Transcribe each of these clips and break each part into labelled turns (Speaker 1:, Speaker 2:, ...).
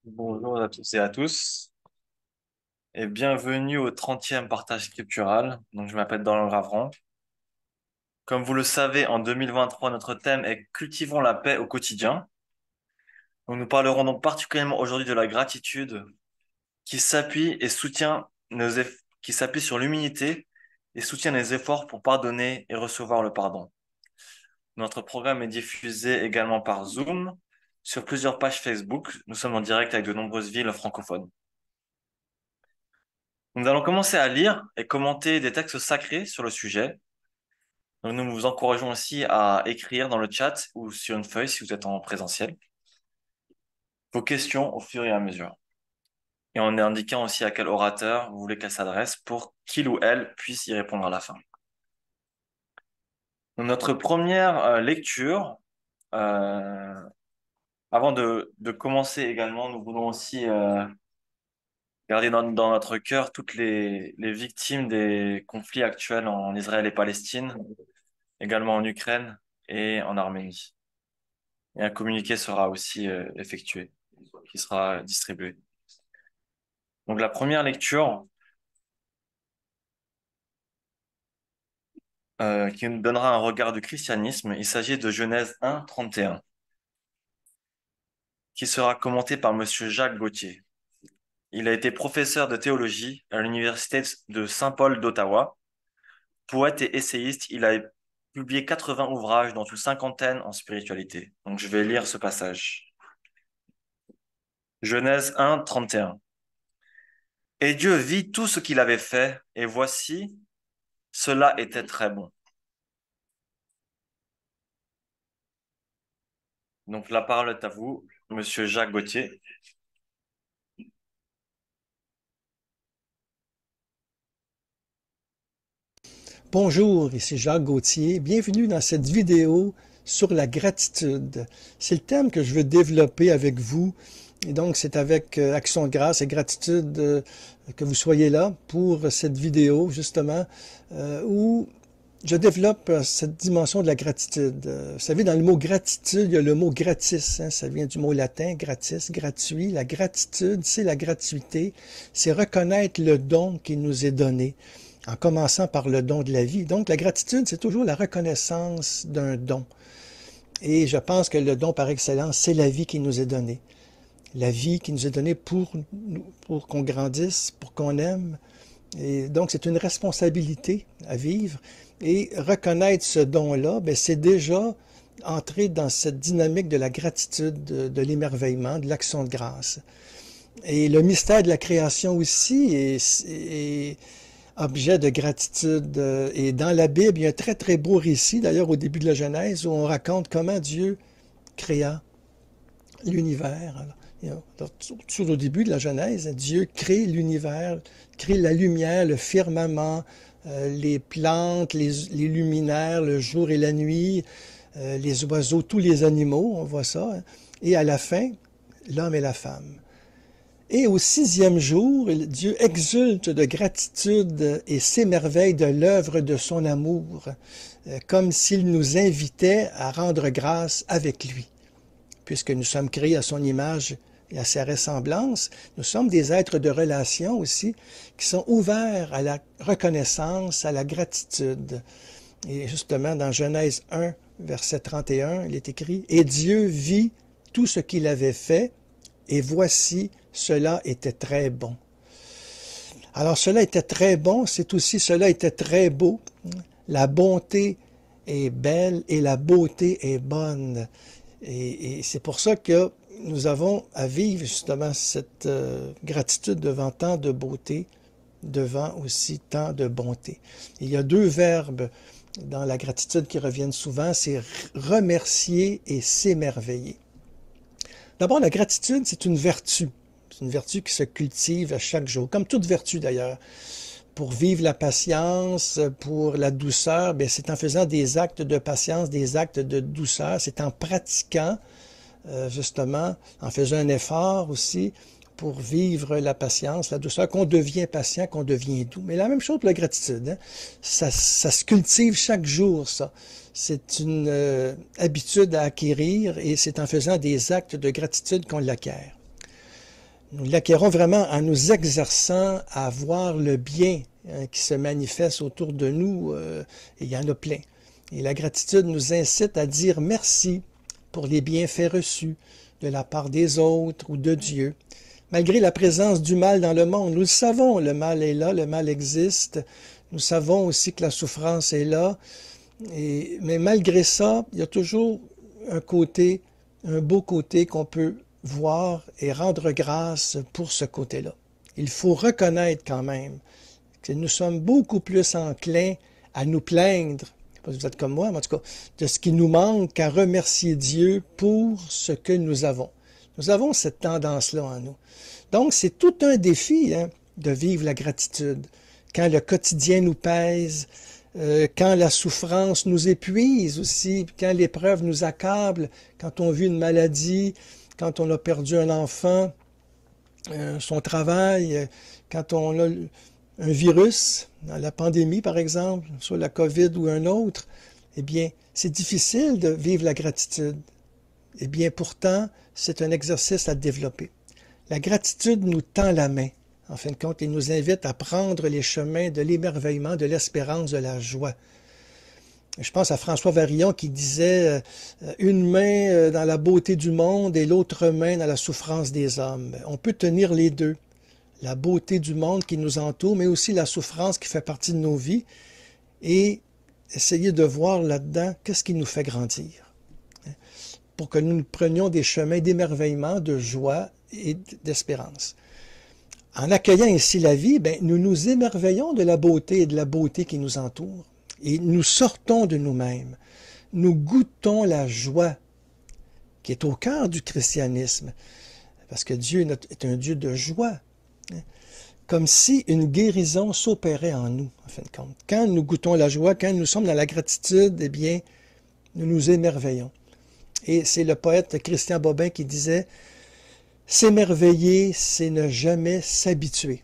Speaker 1: Bonjour à tous et à tous et bienvenue au 30e partage scriptural. Donc, je m'appelle Donald Ravron. Comme vous le savez, en 2023, notre thème est Cultivons la paix au quotidien. Donc, nous parlerons donc particulièrement aujourd'hui de la gratitude qui s'appuie et soutient qui s'appuie sur l'humilité et soutient les efforts pour pardonner et recevoir le pardon. Notre programme est diffusé également par Zoom sur plusieurs pages Facebook. Nous sommes en direct avec de nombreuses villes francophones. Nous allons commencer à lire et commenter des textes sacrés sur le sujet. Donc, nous vous encourageons aussi à écrire dans le chat ou sur une feuille si vous êtes en présentiel vos questions au fur et à mesure. Et en indiquant aussi à quel orateur vous voulez qu'elle s'adresse pour qu'il ou elle puisse y répondre à la fin. Donc, notre première lecture, euh, avant de commencer également, nous voulons aussi garder dans notre cœur toutes les victimes des conflits actuels en Israël et Palestine, également en Ukraine et en Arménie. Et un communiqué sera aussi effectué, qui sera distribué. Donc la première lecture qui nous donnera un regard du christianisme, il s'agit de Genèse 1, 31, qui sera commenté par Monsieur Jacques Gauthier. Il a été professeur de théologie à l'université de Saint-Paul d'Ottawa. Poète et essayiste, il a publié 80 ouvrages, dont une cinquantaine en spiritualité. Donc je vais lire ce passage. Genèse 1, 31. Et Dieu vit tout ce qu'il avait fait, et voici, cela était très bon. Donc la parole est à vous, Monsieur Jacques Gauthier.
Speaker 2: Bonjour, ici Jacques Gauthier. Bienvenue dans cette vidéo sur la gratitude. C'est le thème que je veux développer avec vous. Et donc, c'est avec action de grâce et gratitude que vous soyez là pour cette vidéo, justement, où je développe cette dimension de la gratitude. Vous savez, dans le mot gratitude, il y a le mot gratis. Ça vient du mot latin, gratis, gratuit. La gratitude, c'est la gratuité. C'est reconnaître le don qui nous est donné, en commençant par le don de la vie. Donc, la gratitude, c'est toujours la reconnaissance d'un don. Et je pense que le don par excellence, c'est la vie qui nous est donnée. La vie qui nous est donnée pour qu'on grandisse, pour qu'on aime. Et donc, c'est une responsabilité à vivre. Et reconnaître ce don-là, ben, c'est déjà entrer dans cette dynamique de la gratitude, de l'émerveillement, de l'action de grâce. Et le mystère de la création aussi est objet de gratitude. Et dans la Bible, il y a un très très beau récit, d'ailleurs au début de la Genèse, où on raconte comment Dieu créa l'univers. Tout au début de la Genèse, Dieu crée l'univers, crée la lumière, le firmament, les plantes, les luminaires, le jour et la nuit, les oiseaux, tous les animaux, on voit ça. Et à la fin, l'homme et la femme. Et au sixième jour, Dieu exulte de gratitude et s'émerveille de l'œuvre de son amour, comme s'il nous invitait à rendre grâce avec lui. Puisque nous sommes créés à son image et à sa ressemblance, nous sommes des êtres de relation aussi, qui sont ouverts à la reconnaissance, à la gratitude. Et justement, dans Genèse 1, verset 31, il est écrit « Et Dieu vit tout ce qu'il avait fait, et voici, cela était très bon. » Alors, cela était très bon, c'est aussi cela était très beau. La bonté est belle et la beauté est bonne. Et c'est pour ça que nous avons à vivre justement cette gratitude devant tant de beauté, devant aussi tant de bonté. Il y a deux verbes dans la gratitude qui reviennent souvent, c'est remercier et s'émerveiller. D'abord, la gratitude, c'est une vertu. C'est une vertu qui se cultive à chaque jour, comme toute vertu d'ailleurs. Pour vivre la patience, pour la douceur, bien, c'est en faisant des actes de patience, des actes de douceur, c'est en pratiquant, justement, en faisant un effort aussi pour vivre la patience, la douceur, qu'on devient patient, qu'on devient doux. Mais la même chose pour la gratitude. Hein? Ça se cultive chaque jour, ça. C'est une habitude à acquérir et c'est en faisant des actes de gratitude qu'on l'acquiert. Nous l'acquérons vraiment en nous exerçant à voir le bien qui se manifeste autour de nous, et il y en a plein. Et la gratitude nous incite à dire merci pour les bienfaits reçus de la part des autres ou de Dieu. Malgré la présence du mal dans le monde, nous le savons, le mal est là, le mal existe. Nous savons aussi que la souffrance est là. Mais malgré ça, il y a toujours un côté, un beau côté qu'on peut voir et rendre grâce pour ce côté-là. Il faut reconnaître quand même que nous sommes beaucoup plus enclins à nous plaindre, vous êtes comme moi, mais en tout cas, de ce qui nous manque qu'à remercier Dieu pour ce que nous avons. Nous avons cette tendance-là en nous. Donc, c'est tout un défi de vivre la gratitude. Quand le quotidien nous pèse, quand la souffrance nous épuise aussi, quand l'épreuve nous accable, quand on vit une maladie, quand on a perdu un enfant, son travail, quand on a un virus, dans la pandémie par exemple, soit la COVID ou un autre, eh bien, c'est difficile de vivre la gratitude. Eh bien, pourtant, c'est un exercice à développer. La gratitude nous tend la main. En fin de compte, il nous invite à prendre les chemins de l'émerveillement, de l'espérance, de la joie. Je pense à François Varillon qui disait une main dans la beauté du monde et l'autre main dans la souffrance des hommes. On peut tenir les deux. La beauté du monde qui nous entoure, mais aussi la souffrance qui fait partie de nos vies, et essayer de voir là-dedans qu'est-ce qui nous fait grandir, pour que nous prenions des chemins d'émerveillement, de joie et d'espérance. En accueillant ainsi la vie, nous nous émerveillons de la beauté et de la beauté qui nous entoure, et nous sortons de nous-mêmes. Nous goûtons la joie qui est au cœur du christianisme, parce que Dieu est un Dieu de joie. Comme si une guérison s'opérait en nous, en fin de compte. Quand nous goûtons la joie, quand nous sommes dans la gratitude, eh bien, nous nous émerveillons. Et c'est le poète Christian Bobin qui disait « S'émerveiller, c'est ne jamais s'habituer. »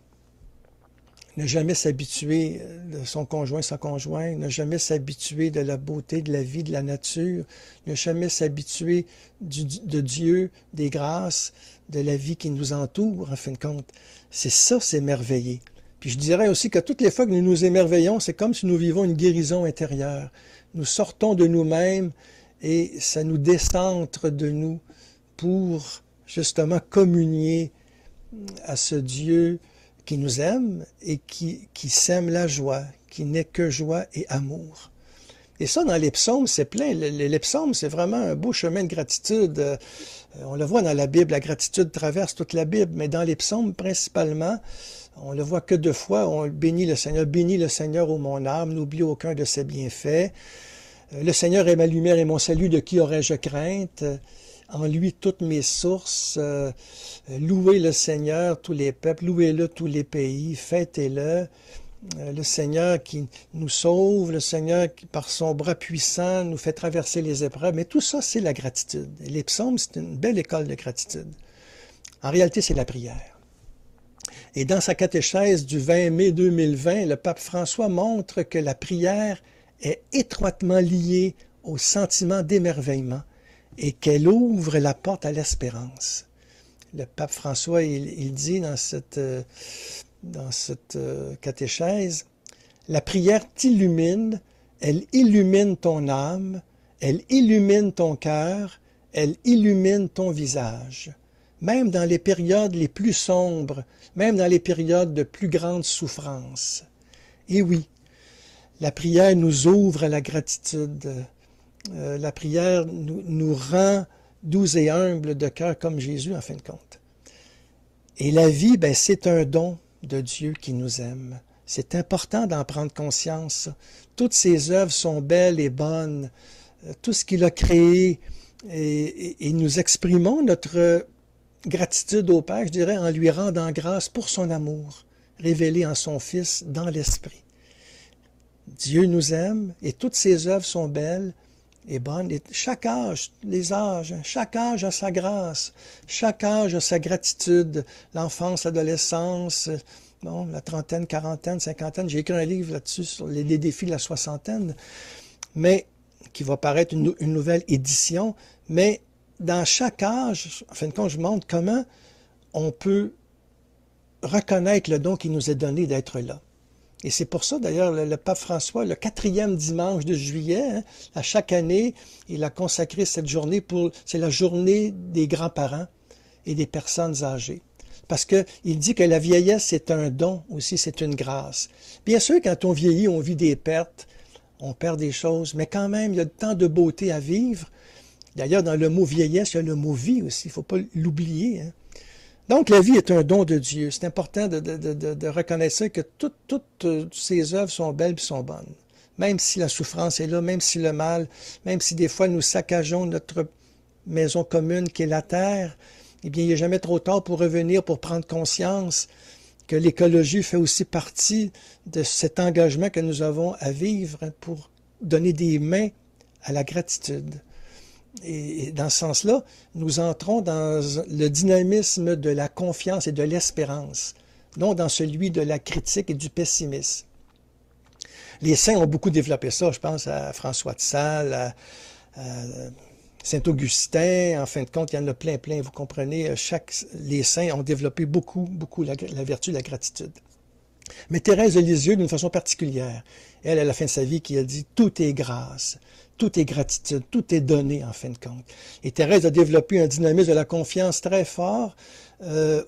Speaker 2: Ne jamais s'habituer de son conjoint, sa conjointe, ne jamais s'habituer de la beauté, de la vie, de la nature, ne jamais s'habituer de Dieu, des grâces, de la vie qui nous entoure, en fin de compte. C'est ça, s'émerveiller. Puis je dirais aussi que toutes les fois que nous nous émerveillons, c'est comme si nous vivons une guérison intérieure. Nous sortons de nous-mêmes et ça nous décentre de nous pour justement communier à ce Dieu qui nous aime et qui sème la joie, qui n'est que joie et amour. Et ça, dans les psaumes, c'est plein. Les psaumes, c'est vraiment un beau chemin de gratitude. On le voit dans la Bible, la gratitude traverse toute la Bible, mais dans les psaumes, principalement, on le voit que deux fois, on bénit le Seigneur, ô mon âme, n'oublie aucun de ses bienfaits. Le Seigneur est ma lumière et mon salut, de qui aurais-je crainte? En lui toutes mes sources, louez le Seigneur, tous les peuples, louez-le tous les pays, fêtez-le. Le Seigneur qui nous sauve, le Seigneur qui, par son bras puissant, nous fait traverser les épreuves. Mais tout ça, c'est la gratitude. Et les psaumes, c'est une belle école de gratitude. En réalité, c'est la prière. Et dans sa catéchèse du 20 mai 2020, le pape François montre que la prière est étroitement liée au sentiment d'émerveillement et qu'elle ouvre la porte à l'espérance. Le pape François, il dit dans cette catéchèse, « La prière t'illumine, elle illumine ton âme, elle illumine ton cœur, elle illumine ton visage. Même dans les périodes les plus sombres, même dans les périodes de plus grande souffrance. » Et oui, la prière nous ouvre à la gratitude. La prière nous rend doux et humbles de cœur comme Jésus, en fin de compte. Et la vie, c'est un don de Dieu qui nous aime. C'est important d'en prendre conscience. Toutes ses œuvres sont belles et bonnes. Tout ce qu'il a créé. Et nous exprimons notre gratitude au Père, je dirais, en lui rendant grâce pour son amour, révélé en son Fils dans l'Esprit. Dieu nous aime et toutes ses œuvres sont belles et bonne. Et chaque âge, les âges, chaque âge a sa grâce, chaque âge a sa gratitude. L'enfance, l'adolescence, la trentaine, quarantaine, cinquantaine. J'ai écrit un livre là-dessus sur les défis de la soixantaine, mais qui va paraître une nouvelle édition. Mais dans chaque âge, en fin de compte, je montre comment on peut reconnaître le don qui nous est donné d'être là. Et c'est pour ça, d'ailleurs, le pape François, le 4e dimanche de juillet, hein, à chaque année, il a consacré cette journée c'est la journée des grands-parents et des personnes âgées. Parce qu'il dit que la vieillesse, c'est un don aussi, c'est une grâce. Bien sûr, quand on vieillit, on vit des pertes, on perd des choses, mais quand même, il y a tant de beauté à vivre. D'ailleurs, dans le mot vieillesse, il y a le mot vie aussi, il ne faut pas l'oublier, hein. Donc, la vie est un don de Dieu. C'est important de reconnaître ça, que toutes ses œuvres sont belles et sont bonnes. Même si la souffrance est là, même si le mal, même si des fois nous saccageons notre maison commune qui est la terre, eh bien, il n'est jamais trop tard pour revenir, pour prendre conscience que l'écologie fait aussi partie de cet engagement que nous avons à vivre pour donner des mains à la gratitude. Et dans ce sens-là, nous entrons dans le dynamisme de la confiance et de l'espérance, non dans celui de la critique et du pessimisme. Les saints ont beaucoup développé ça, je pense à François de Sales, à Saint-Augustin, en fin de compte, il y en a plein, plein, vous comprenez, les saints ont développé beaucoup, beaucoup la vertu de la gratitude. Mais Thérèse de Lisieux, d'une façon particulière, elle, à la fin de sa vie, qui a dit « tout est grâce ». Tout est gratitude, tout est donné en fin de compte. Et Thérèse a développé un dynamisme de la confiance très fort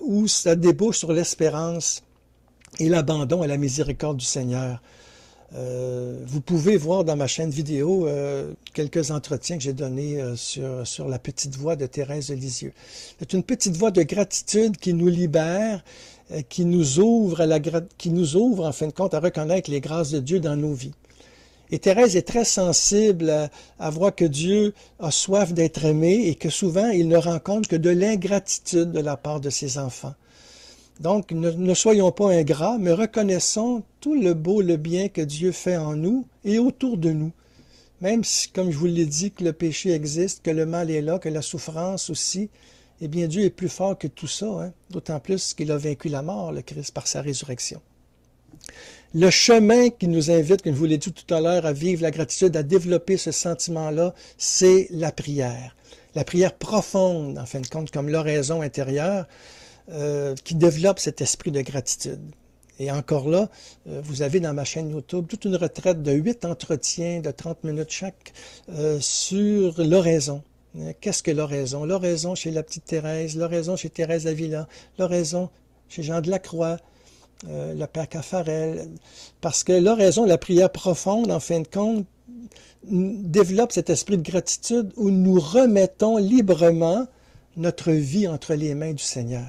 Speaker 2: où ça débouche sur l'espérance et l'abandon à la miséricorde du Seigneur. Vous pouvez voir dans ma chaîne vidéo quelques entretiens que j'ai donnés sur la petite voix de Thérèse de Lisieux. C'est une petite voix de gratitude qui nous libère, qui nous ouvre en fin de compte à reconnaître les grâces de Dieu dans nos vies. Et Thérèse est très sensible à voir que Dieu a soif d'être aimé et que souvent il ne rencontre que de l'ingratitude de la part de ses enfants. Donc ne soyons pas ingrats, mais reconnaissons tout le beau, le bien que Dieu fait en nous et autour de nous. Même si, comme je vous l'ai dit, que le péché existe, que le mal est là, que la souffrance aussi, eh bien Dieu est plus fort que tout ça, hein? D'autant plus qu'il a vaincu la mort, le Christ, par sa résurrection. Le chemin qui nous invite, comme je vous l'ai dit tout à l'heure, à vivre la gratitude, à développer ce sentiment-là, c'est la prière. La prière profonde, en fin de compte, comme l'oraison intérieure, qui développe cet esprit de gratitude. Et encore là, vous avez dans ma chaîne YouTube toute une retraite de 8 entretiens de 30 minutes chaque sur l'oraison. Qu'est-ce que l'oraison? L'oraison chez la petite Thérèse, l'oraison chez Thérèse d'Avila, l'oraison chez Jean de la Croix, le Père Caffarel, parce que l'oraison, la prière profonde, en fin de compte, développe cet esprit de gratitude où nous remettons librement notre vie entre les mains du Seigneur.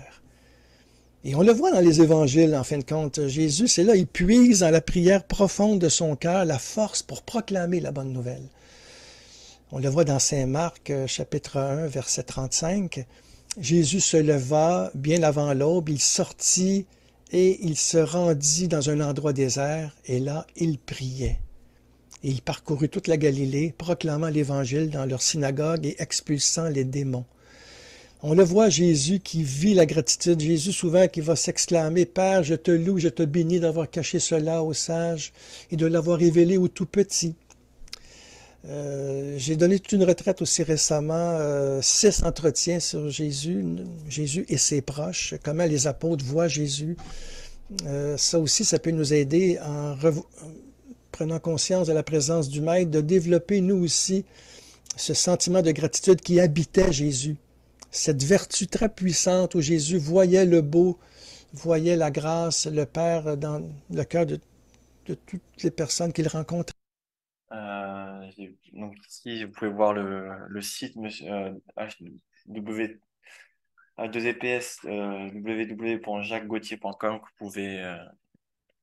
Speaker 2: Et on le voit dans les évangiles, en fin de compte. Jésus, c'est là, il puise dans la prière profonde de son cœur la force pour proclamer la bonne nouvelle. On le voit dans Saint Marc, chapitre 1, verset 35. Jésus se leva bien avant l'aube, il sortit et il se rendit dans un endroit désert, et là, il priait. Et il parcourut toute la Galilée, proclamant l'Évangile dans leur synagogue et expulsant les démons. On le voit, Jésus qui vit la gratitude, Jésus souvent qui va s'exclamer « Père, je te loue, je te bénis d'avoir caché cela aux sages et de l'avoir révélé aux tout petits. » J'ai donné toute une retraite aussi récemment, 6 entretiens sur Jésus, Jésus et ses proches, comment les apôtres voient Jésus. Ça aussi, ça peut nous aider en prenant conscience de la présence du Maître, de développer nous aussi ce sentiment de gratitude qui habitait Jésus. Cette vertu très puissante où Jésus voyait le beau, voyait la grâce, le Père dans le cœur de toutes les personnes qu'il rencontrait.
Speaker 1: Donc ici, vous pouvez voir le site H2EPS, www.jacquesgauthier.com, que vous pouvez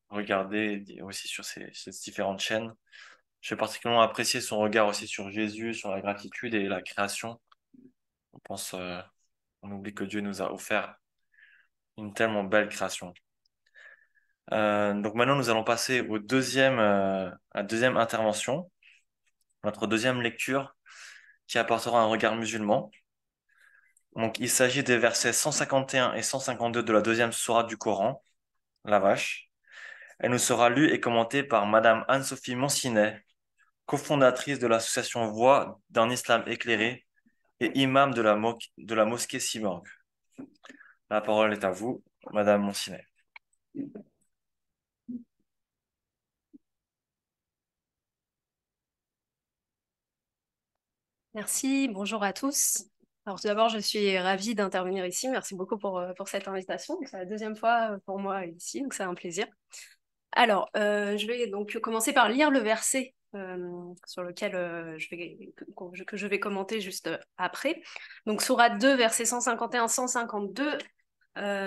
Speaker 1: regarder aussi sur ces différentes chaînes. J'ai particulièrement apprécié son regard aussi sur Jésus, sur la gratitude et la création. On oublie que Dieu nous a offert une tellement belle création. Donc maintenant, nous allons passer à la deuxième intervention, notre deuxième lecture qui apportera un regard musulman. Donc, il s'agit des versets 151 et 152 de la deuxième sourate du Coran, la Vache. Elle nous sera lue et commentée par Madame Anne-Sophie Monsinet, cofondatrice de l'association Voix d'un Islam éclairé et imam de la mosquée Simorgue. La parole est à vous, Madame Monsinet.
Speaker 3: Merci, bonjour à tous. Alors tout d'abord, je suis ravie d'intervenir ici. Merci beaucoup pour cette invitation. C'est la deuxième fois pour moi ici, donc c'est un plaisir. Alors, je vais donc commencer par lire le verset sur lequel que je vais commenter juste après. Donc, Sourate 2, versets 151-152,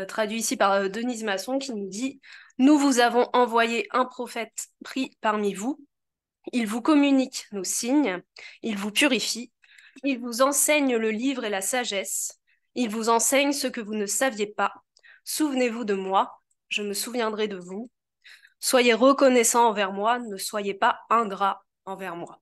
Speaker 3: traduit ici par Denise Masson, qui nous dit: Nous vous avons envoyé un prophète pris parmi vous. Il vous communique nos signes, il vous purifie, il vous enseigne le livre et la sagesse, il vous enseigne ce que vous ne saviez pas. Souvenez-vous de moi, je me souviendrai de vous. Soyez reconnaissants envers moi, ne soyez pas ingrats envers moi.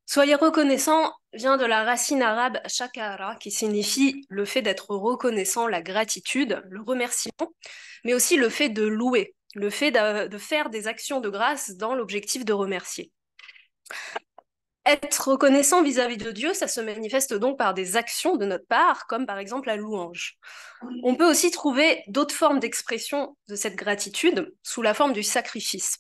Speaker 3: Soyez reconnaissant vient de la racine arabe shakara, qui signifie le fait d'être reconnaissant, la gratitude, le remerciement, mais aussi le fait de louer, le fait de faire des actions de grâce dans l'objectif de remercier. Être reconnaissant vis-à-vis de Dieu, ça se manifeste donc par des actions de notre part, comme par exemple la louange. On peut aussi trouver d'autres formes d'expression de cette gratitude sous la forme du sacrifice.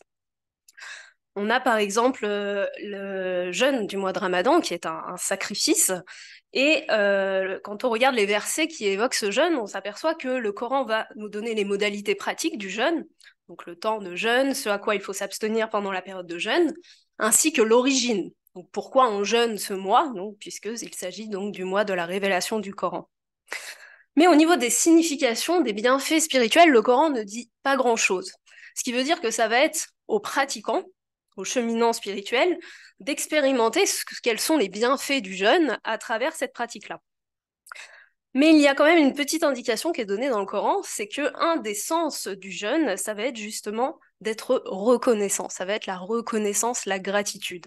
Speaker 3: On a par exemple le jeûne du mois de Ramadan, qui est un sacrifice. Et quand on regarde les versets qui évoquent ce jeûne, on s'aperçoit que le Coran va nous donner les modalités pratiques du jeûne, donc le temps de jeûne, ce à quoi il faut s'abstenir pendant la période de jeûne, ainsi que l'origine. Donc pourquoi on jeûne ce mois, donc, puisqu'il s'agit donc du mois de la révélation du Coran. Mais au niveau des significations, des bienfaits spirituels, le Coran ne dit pas grand-chose. Ce qui veut dire que ça va être aux pratiquants, aux cheminants spirituels, d'expérimenter quels sont les bienfaits du jeûne à travers cette pratique-là. Mais il y a quand même une petite indication qui est donnée dans le Coran, c'est que un des sens du jeûne, ça va être justement d'être reconnaissant, ça va être la reconnaissance, la gratitude.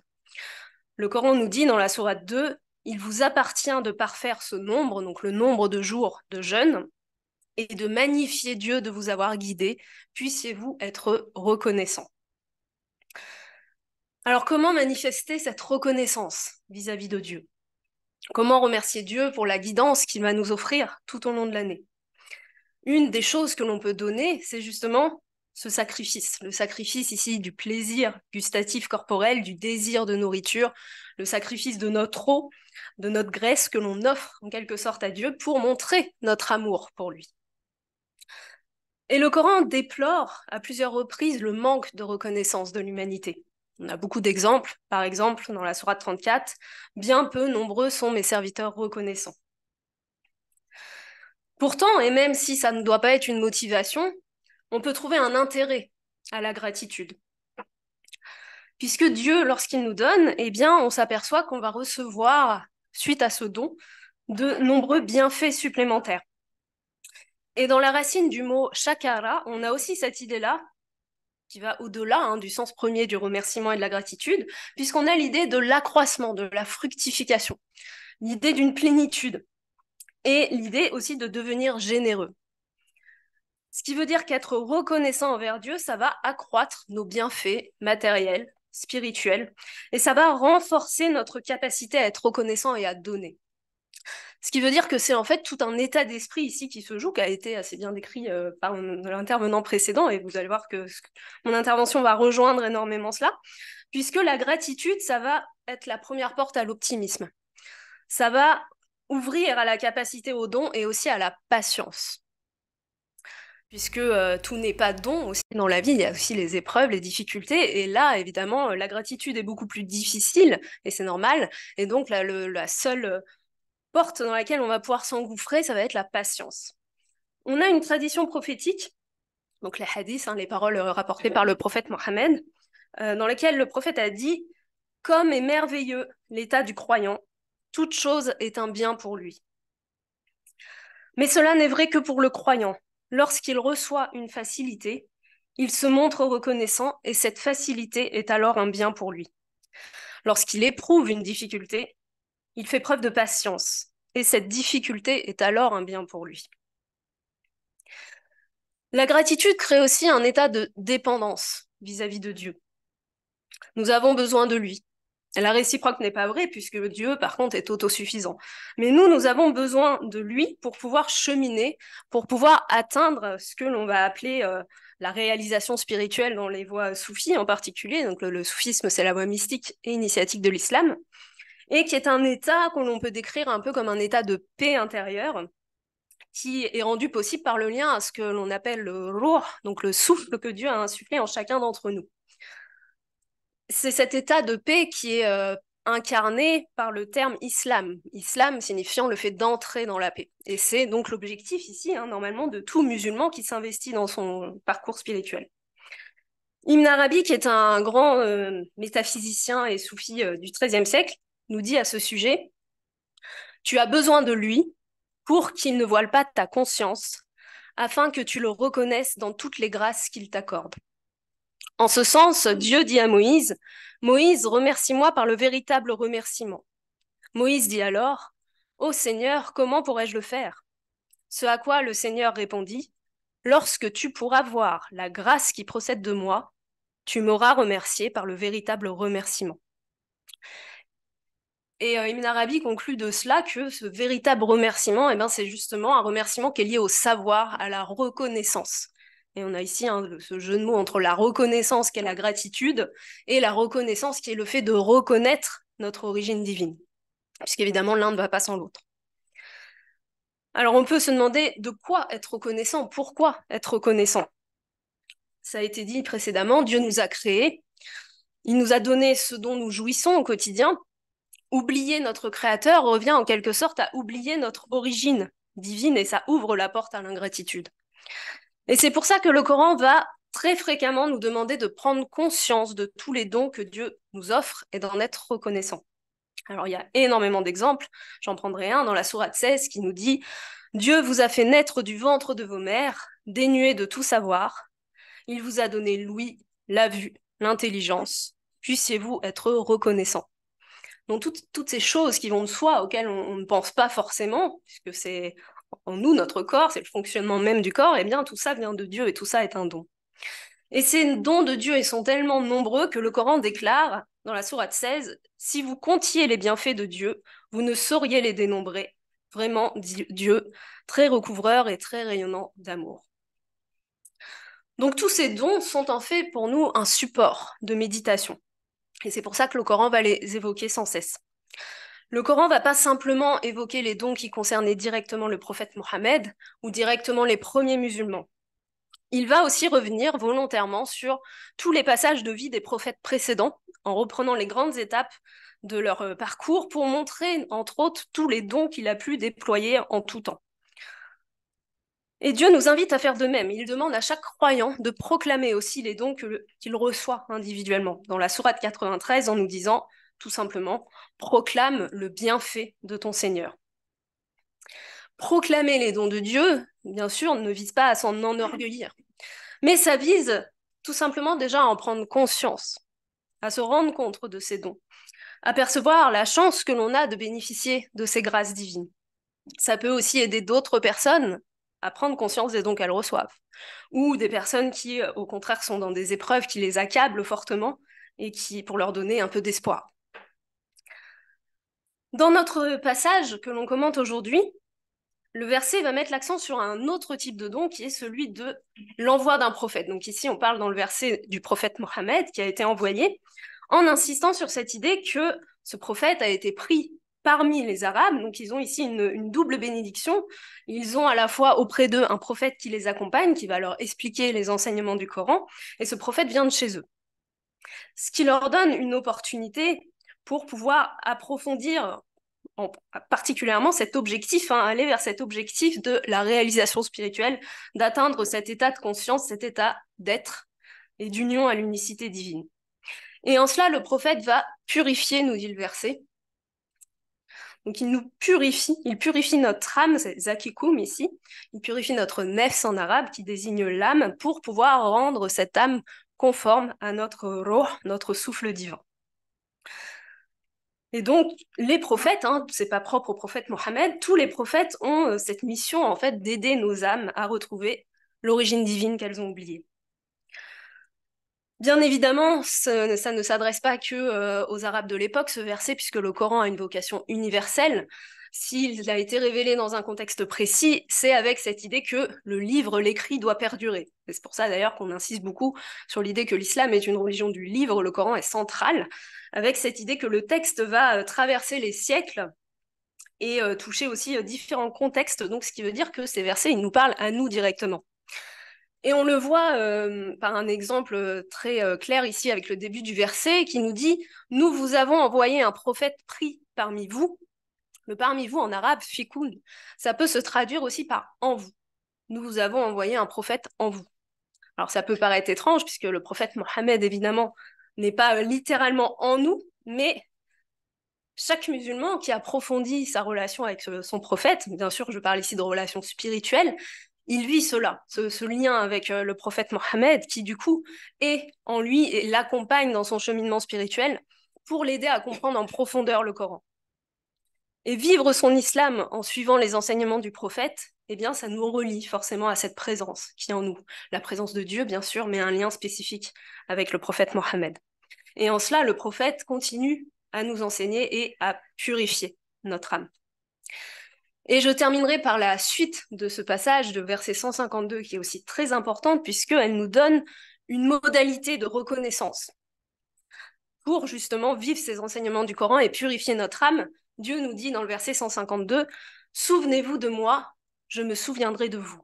Speaker 3: Le Coran nous dit dans la sourate 2, il vous appartient de parfaire ce nombre, donc le nombre de jours de jeûne, et de magnifier Dieu de vous avoir guidé, puissiez-vous être reconnaissant. Alors comment manifester cette reconnaissance vis-à-vis de Dieu? Comment remercier Dieu pour la guidance qu'il va nous offrir tout au long de l'année? Une des choses que l'on peut donner, c'est justement ce sacrifice. Le sacrifice ici du plaisir gustatif corporel, du désir de nourriture, le sacrifice de notre eau, de notre graisse que l'on offre en quelque sorte à Dieu pour montrer notre amour pour lui. Et le Coran déplore à plusieurs reprises le manque de reconnaissance de l'humanité. On a beaucoup d'exemples. Par exemple, dans la sourate 34, bien peu nombreux sont mes serviteurs reconnaissants. Pourtant, et même si ça ne doit pas être une motivation, on peut trouver un intérêt à la gratitude. Puisque Dieu, lorsqu'il nous donne, eh bien, on s'aperçoit qu'on va recevoir, suite à ce don, de nombreux bienfaits supplémentaires. Et dans la racine du mot shakara, on a aussi cette idée-là, qui va au-delà du sens premier du remerciement et de la gratitude, puisqu'on a l'idée de l'accroissement, de la fructification, l'idée d'une plénitude, et l'idée aussi de devenir généreux. Ce qui veut dire qu'être reconnaissant envers Dieu, ça va accroître nos bienfaits matériels, spirituels, et ça va renforcer notre capacité à être reconnaissant et à donner. Ce qui veut dire que c'est en fait tout un état d'esprit ici qui se joue, qui a été assez bien décrit par l'intervenant précédent, et vous allez voir que mon intervention va rejoindre énormément cela, puisque la gratitude, ça va être la première porte à l'optimisme. Ça va ouvrir à la capacité au don et aussi à la patience. Puisque tout n'est pas don aussi dans la vie, il y a aussi les épreuves, les difficultés, et là, évidemment, la gratitude est beaucoup plus difficile, et c'est normal, et donc la seule porte dans laquelle on va pouvoir s'engouffrer, ça va être la patience. On a une tradition prophétique, donc les hadiths, les paroles rapportées par le prophète Mohammed, dans lesquelles le prophète a dit « Comme est merveilleux l'état du croyant, toute chose est un bien pour lui. » Mais cela n'est vrai que pour le croyant. Lorsqu'il reçoit une facilité, il se montre reconnaissant et cette facilité est alors un bien pour lui. Lorsqu'il éprouve une difficulté, il fait preuve de patience et cette difficulté est alors un bien pour lui. La gratitude crée aussi un état de dépendance vis-à-vis de Dieu. Nous avons besoin de lui. La réciproque n'est pas vraie, puisque Dieu, par contre, est autosuffisant. Mais nous avons besoin de lui pour pouvoir cheminer, pour pouvoir atteindre ce que l'on va appeler la réalisation spirituelle dans les voies soufis en particulier. Donc le soufisme, c'est la voie mystique et initiatique de l'islam, et qui est un état que l'on peut décrire un peu comme un état de paix intérieure, qui est rendu possible par le lien à ce que l'on appelle le ruh, donc le souffle que Dieu a insufflé en chacun d'entre nous. C'est cet état de paix qui est incarné par le terme islam. Islam signifiant le fait d'entrer dans la paix. Et c'est donc l'objectif ici, normalement, de tout musulman qui s'investit dans son parcours spirituel. Ibn Arabi, qui est un grand métaphysicien et soufi du XIIIe siècle, nous dit à ce sujet: tu as besoin de lui pour qu'il ne voile pas ta conscience, afin que tu le reconnaisses dans toutes les grâces qu'il t'accorde. En ce sens, Dieu dit à Moïse: Moïse, remercie-moi par le véritable remerciement. Moïse dit alors: Ô Seigneur, comment pourrais-je le faire? Ce à quoi le Seigneur répondit: lorsque tu pourras voir la grâce qui procède de moi, tu m'auras remercié par le véritable remerciement. Et Ibn Arabi conclut de cela que ce véritable remerciement, c'est justement un remerciement qui est lié au savoir, à la reconnaissance. Et on a ici ce jeu de mots entre la reconnaissance qui est la gratitude et la reconnaissance qui est le fait de reconnaître notre origine divine. Puisqu'évidemment, l'un ne va pas sans l'autre. Alors on peut se demander de quoi être reconnaissant, pourquoi être reconnaissant. Ça a été dit précédemment, Dieu nous a créés, il nous a donné ce dont nous jouissons au quotidien. Oublier notre créateur revient en quelque sorte à oublier notre origine divine et ça ouvre la porte à l'ingratitude. Et c'est pour ça que le Coran va très fréquemment nous demander de prendre conscience de tous les dons que Dieu nous offre et d'en être reconnaissant. Alors il y a énormément d'exemples, j'en prendrai un dans la sourate 16 qui nous dit: Dieu vous a fait naître du ventre de vos mères, dénués de tout savoir. Il vous a donné l'ouïe, la vue, l'intelligence. Puissiez-vous être reconnaissant. Donc toutes ces choses qui vont de soi, auxquelles on ne pense pas forcément, puisque c'est en nous, notre corps, c'est le fonctionnement même du corps, et bien tout ça vient de Dieu et tout ça est un don. Et ces dons de Dieu, ils sont tellement nombreux que le Coran déclare, dans la sourate 16, si vous comptiez les bienfaits de Dieu, vous ne sauriez les dénombrer. Vraiment, Dieu, très recouvreur et très rayonnant d'amour. Donc tous ces dons sont en fait pour nous un support de méditation. Et c'est pour ça que le Coran va les évoquer sans cesse. Le Coran ne va pas simplement évoquer les dons qui concernaient directement le prophète Mohammed ou directement les premiers musulmans. Il va aussi revenir volontairement sur tous les passages de vie des prophètes précédents, en reprenant les grandes étapes de leur parcours pour montrer, entre autres, tous les dons qu'il a pu déployer en tout temps. Et Dieu nous invite à faire de même. Il demande à chaque croyant de proclamer aussi les dons qu'il reçoit individuellement. Dans la sourate 93, en nous disant, tout simplement, proclame le bienfait de ton Seigneur. Proclamer les dons de Dieu, bien sûr, ne vise pas à s'en enorgueillir, mais ça vise tout simplement déjà à en prendre conscience, à se rendre compte de ces dons, à percevoir la chance que l'on a de bénéficier de ces grâces divines. Ça peut aussi aider d'autres personnes à prendre conscience des dons qu'elles reçoivent, ou des personnes qui, au contraire, sont dans des épreuves qui les accablent fortement et qui, pour leur donner un peu d'espoir. Dans notre passage que l'on commente aujourd'hui, le verset va mettre l'accent sur un autre type de don qui est celui de l'envoi d'un prophète. Donc ici, on parle dans le verset du prophète Mohammed qui a été envoyé, en insistant sur cette idée que ce prophète a été pris parmi les Arabes. Donc ils ont ici une double bénédiction. Ils ont à la fois auprès d'eux un prophète qui les accompagne, qui va leur expliquer les enseignements du Coran, et ce prophète vient de chez eux. Ce qui leur donne une opportunité pour pouvoir approfondir particulièrement cet objectif, aller vers cet objectif de la réalisation spirituelle, d'atteindre cet état de conscience, cet état d'être et d'union à l'unicité divine. Et en cela, le prophète va purifier, nous dit le verset. Donc il nous purifie, il purifie notre âme, c'est zakikoum ici, il purifie notre nefs en arabe, qui désigne l'âme, pour pouvoir rendre cette âme conforme à notre ruh, notre souffle divin. Et donc, les prophètes, c'est pas propre au prophète Mohammed, tous les prophètes ont cette mission, en fait, d'aider nos âmes à retrouver l'origine divine qu'elles ont oubliée. Bien évidemment, ça ne s'adresse pas que aux Arabes de l'époque, ce verset, puisque le Coran a une vocation universelle. S'il a été révélé dans un contexte précis, c'est avec cette idée que le livre, l'écrit, doit perdurer. Et c'est pour ça d'ailleurs qu'on insiste beaucoup sur l'idée que l'islam est une religion du livre, le Coran est central, avec cette idée que le texte va traverser les siècles et toucher aussi différents contextes, donc ce qui veut dire que ces versets, ils nous parlent à nous directement. Et on le voit par un exemple très clair ici avec le début du verset qui nous dit « Nous vous avons envoyé un prophète pris parmi vous ». Le parmi vous en arabe, fikoun, ça peut se traduire aussi par en vous. Nous vous avons envoyé un prophète en vous. Alors ça peut paraître étrange puisque le prophète Mohammed, évidemment, n'est pas littéralement en nous, mais chaque musulman qui approfondit sa relation avec son prophète, bien sûr je parle ici de relation spirituelle, il vit cela, ce lien avec le prophète Mohammed qui du coup est en lui et l'accompagne dans son cheminement spirituel pour l'aider à comprendre en profondeur le Coran. Et vivre son islam en suivant les enseignements du prophète, eh bien ça nous relie forcément à cette présence qui est en nous. La présence de Dieu bien sûr, mais un lien spécifique avec le prophète Mohammed. Et en cela, le prophète continue à nous enseigner et à purifier notre âme. Et je terminerai par la suite de ce passage de verset 152 qui est aussi très importante puisqu'elle nous donne une modalité de reconnaissance. Pour justement vivre ces enseignements du Coran et purifier notre âme, Dieu nous dit dans le verset 152 « Souvenez-vous de moi, je me souviendrai de vous ».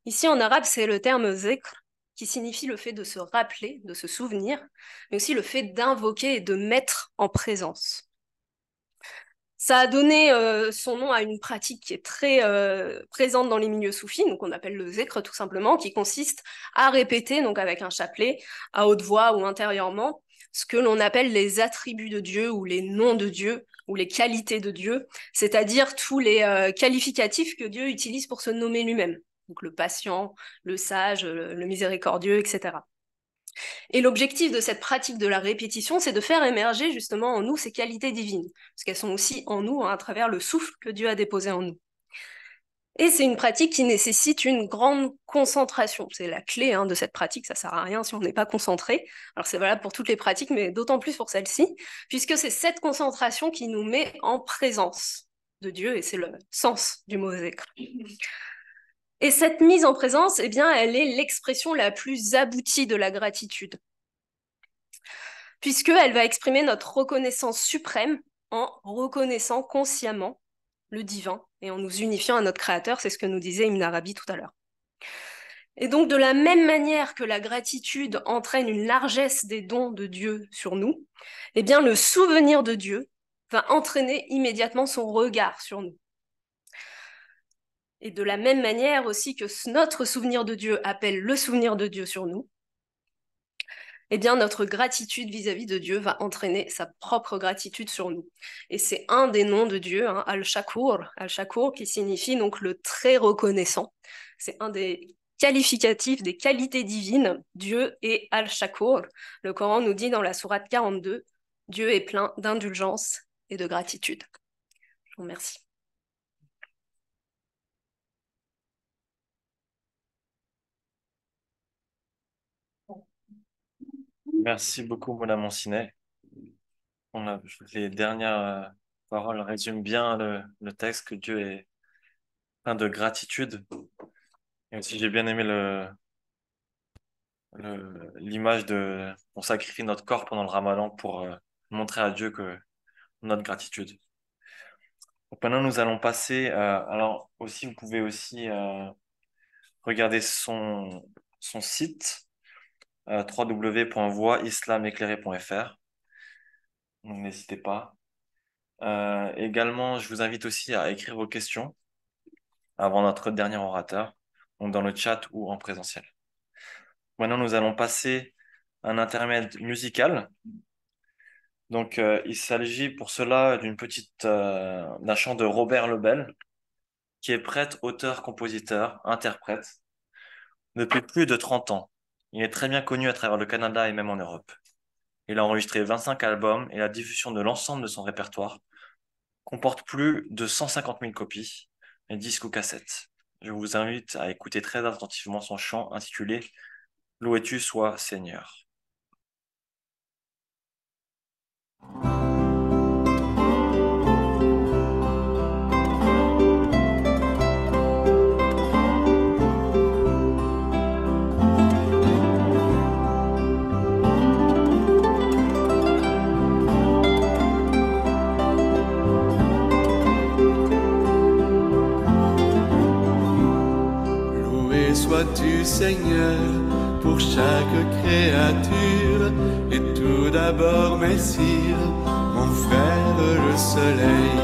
Speaker 3: Ici en arabe, c'est le terme zikr qui signifie le fait de se rappeler, de se souvenir, mais aussi le fait d'invoquer et de mettre en présence. Ça a donné son nom à une pratique qui est très présente dans les milieux soufis, donc on appelle le zikr tout simplement, qui consiste à répéter, donc avec un chapelet, à haute voix ou intérieurement, ce que l'on appelle les attributs de Dieu ou les noms de Dieu ou les qualités de Dieu, c'est-à-dire tous les qualificatifs que Dieu utilise pour se nommer lui-même. Donc le patient, le sage, le miséricordieux, etc. Et l'objectif de cette pratique de la répétition, c'est de faire émerger justement en nous ces qualités divines, parce qu'elles sont aussi en nous hein, à travers le souffle que Dieu a déposé en nous. Et c'est une pratique qui nécessite une grande concentration. C'est la clé hein, de cette pratique, ça sert à rien si on n'est pas concentré. Alors c'est valable pour toutes les pratiques, mais d'autant plus pour celle-ci, puisque c'est cette concentration qui nous met en présence de Dieu, et c'est le sens du mot zikr. Et cette mise en présence, eh bien, elle est l'expression la plus aboutie de la gratitude, puisqu'elle va exprimer notre reconnaissance suprême en reconnaissant consciemment le divin et en nous unifiant à notre Créateur, c'est ce que nous disait Ibn Arabi tout à l'heure. Et donc de la même manière que la gratitude entraîne une largesse des dons de Dieu sur nous, eh bien le souvenir de Dieu va entraîner immédiatement son regard sur nous. Et de la même manière aussi que notre souvenir de Dieu appelle le souvenir de Dieu sur nous, eh bien notre gratitude vis-à-vis de Dieu va entraîner sa propre gratitude sur nous. Et c'est un des noms de Dieu, hein, Al-Shakur qui signifie donc le très reconnaissant. C'est un des qualificatifs, des qualités divines, Dieu est Al-Shakur. Le Coran nous dit dans la sourate 42, Dieu est plein d'indulgence et de gratitude. Je vous remercie.
Speaker 1: Merci beaucoup, Madame Monsinet. Les dernières paroles résument bien le texte, que Dieu est plein de gratitude. Et aussi, j'ai bien aimé l'image de on sacrifie notre corps pendant le Ramadan pour montrer à Dieu que notre gratitude. Donc maintenant, nous allons passer. Alors aussi, vous pouvez aussi regarder son site www.voislaméclairé.fr. Donc n'hésitez pas. Également, je vous invite aussi à écrire vos questions avant notre dernier orateur, donc dans le chat ou en présentiel. Maintenant, nous allons passer à un intermède musical. Donc, il s'agit pour cela d'un chant de Robert Lebel, qui est prêtre, auteur, compositeur, interprète depuis plus de 30 ans. Il est très bien connu à travers le Canada et même en Europe. Il a enregistré 25 albums et la diffusion de l'ensemble de son répertoire comporte plus de 150 000 copies, et disques ou cassettes. Je vous invite à écouter très attentivement son chant intitulé « Loué-tu sois Seigneur ».
Speaker 4: sois-tu Seigneur pour chaque créature. Et tout d'abord, Messire, mon frère le soleil,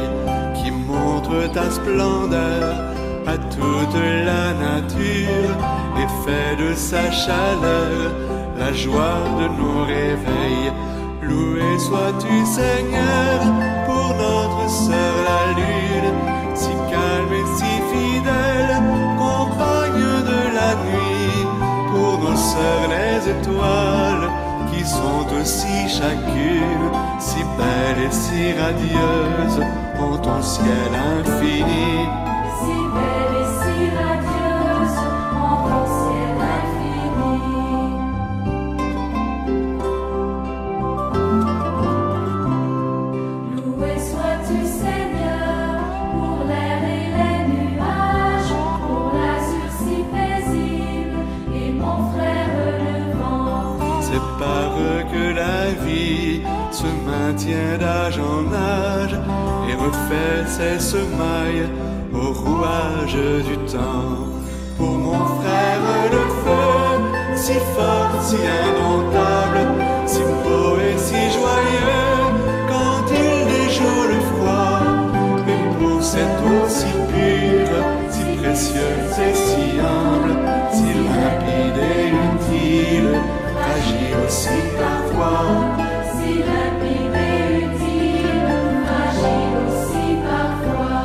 Speaker 4: qui montre ta splendeur à toute la nature et fait de sa chaleur la joie de nos réveils. Loué sois-tu Seigneur pour notre sœur la lune, si calme et si fidèle, compagne de la nuit, pour nos sœurs les étoiles, qui sont aussi chacune si belles et si radieuses en ton ciel infini.
Speaker 5: Si belle et si radieuse en ton ciel infini. Loué sois-tu Seigneur pour l'air et les nuages, pour l'azur si paisible et mon frère le vent.
Speaker 4: C'est par eux que la vie se maintient d'âge en âge et refait ses semailles au rouage du temps. Pour mon frère le feu, si fort, si indomptable, si beau et si joyeux, quand il déjoue le froid, mais pour cette eau si pure, si précieuse et si humble, si limpide et utile, fragile aussi parfois.
Speaker 5: Si limpide et utile, fragile aussi parfois.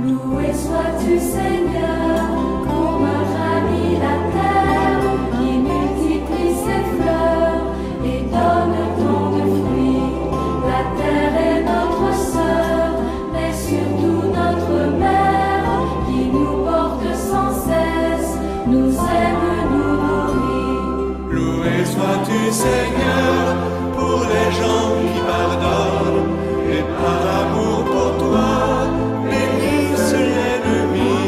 Speaker 5: Loué sois-tu Seigneur pour notre ami la terre, qui multiplie ses fleurs et donne tant de fruits. La terre est notre sœur, mais surtout notre mère, qui nous porte sans cesse, nous aime, nous nourrit.
Speaker 4: Loué sois-tu Seigneur pour les gens qui pardonnent et par amour pour toi bénissent l'ennemi.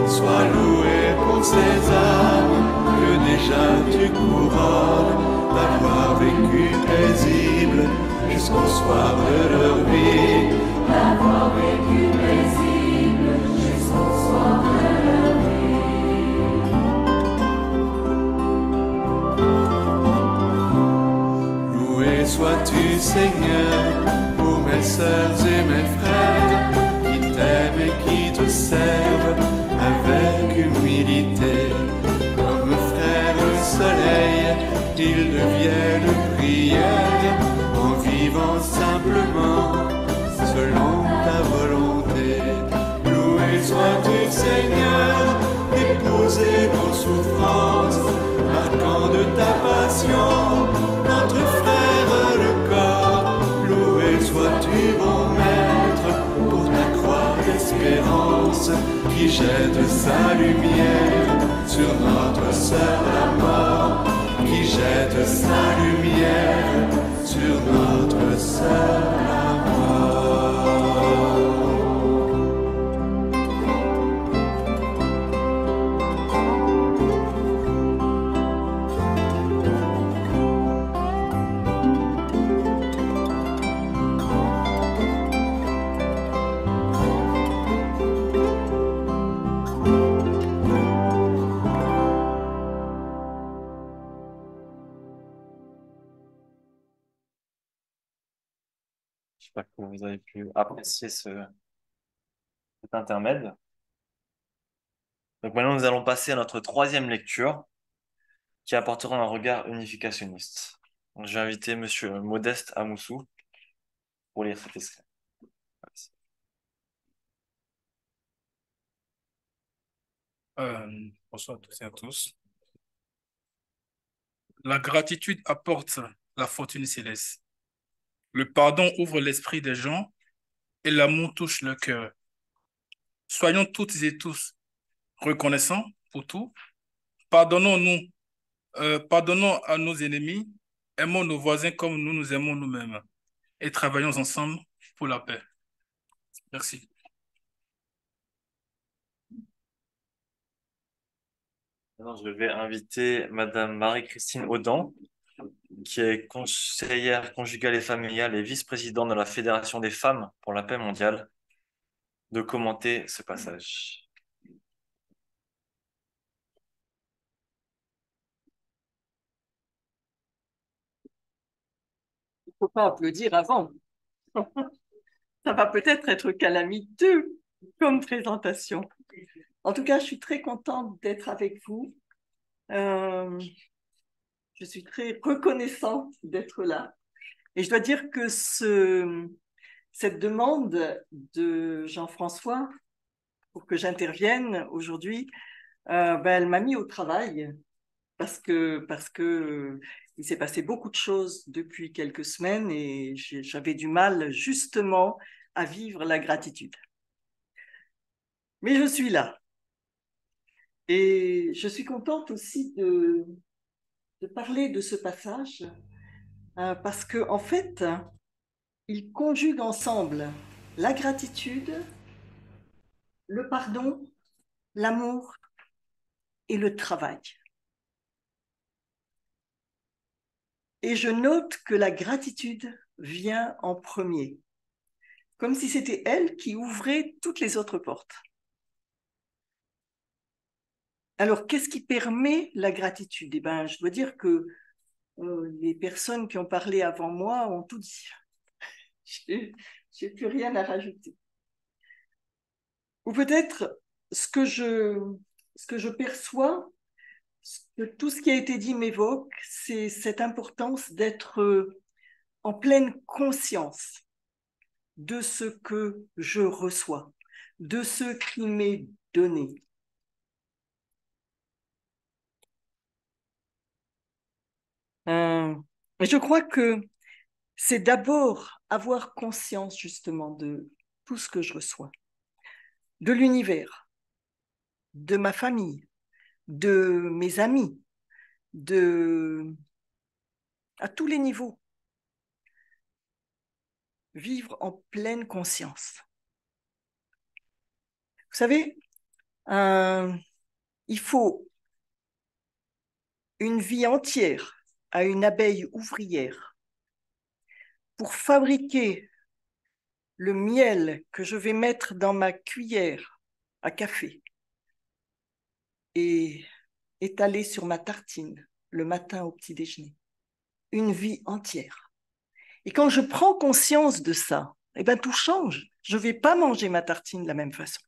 Speaker 4: Sois loué pour ces âmes que déjà tu couronnes d'avoir vécu paisible jusqu'au soir de leur vie.
Speaker 5: D'avoir vécu paisible jusqu'au soir de leur vie.
Speaker 4: Loué sois-tu Seigneur pour mes sœurs et mes frères qui t'aiment et qui te servent avec humilité. Comme frère soleil, ils deviennent prière en vivant simplement selon ta volonté. Loué sois-tu Seigneur, épouser nos souffrances, marquant de ta passion notre frère le corps. Loué sois-tu mon maître pour ta croix d'espérance qui jette sa lumière sur notre sœur la mort, qui jette sa lumière sur notre sœur la mort.
Speaker 1: J'espère que vous avez pu apprécier cet intermède. Donc maintenant, nous allons passer à notre troisième lecture qui apportera un regard unificationniste. Donc, je vais inviter Monsieur Modeste Amoussou pour lire cet extrait. Merci.
Speaker 6: Bonsoir à tous et à tous. La gratitude apporte la fortune céleste. Le pardon ouvre l'esprit des gens et l'amour touche le cœur. Soyons toutes et tous reconnaissants pour tout. Pardonnons-nous, pardonnons à nos ennemis, aimons nos voisins comme nous nous aimons nous-mêmes et travaillons ensemble pour la paix. Merci.
Speaker 1: Alors, je vais inviter Madame Marie-Christine Audan, qui est conseillère conjugale et familiale et vice-présidente de la Fédération des femmes pour la paix mondiale, de commenter ce passage.
Speaker 7: Faut pas applaudir avant. Ça va peut-être être calamiteux comme présentation. En tout cas, je suis très contente d'être avec vous. Je suis très reconnaissante d'être là. Et je dois dire que cette demande de Jean-François pour que j'intervienne aujourd'hui, elle m'a mis au travail parce que il s'est passé beaucoup de choses depuis quelques semaines et j'avais du mal justement à vivre la gratitude. Mais je suis là. Et je suis contente aussi de parler de ce passage parce que en fait, il conjugue ensemble la gratitude, le pardon, l'amour et le travail. Et je note que la gratitude vient en premier, comme si c'était elle qui ouvrait toutes les autres portes. Alors, qu'est-ce qui permet la gratitude? Eh bien, je dois dire que les personnes qui ont parlé avant moi ont tout dit. Je n'ai plus rien à rajouter. Ou peut-être ce que je perçois, tout ce qui a été dit m'évoque, c'est cette importance d'être en pleine conscience de ce que je reçois, de ce qui m'est donné. Je crois que c'est d'abord avoir conscience justement de tout ce que je reçois, de l'univers, de ma famille, de mes amis, à tous les niveaux. Vivre en pleine conscience. Vous savez, il faut une vie entière à une abeille ouvrière pour fabriquer le miel que je vais mettre dans ma cuillère à café et étaler sur ma tartine le matin au petit déjeuner. Une vie entière. Et quand je prends conscience de ça, eh bien, tout change. Je ne vais pas manger ma tartine de la même façon.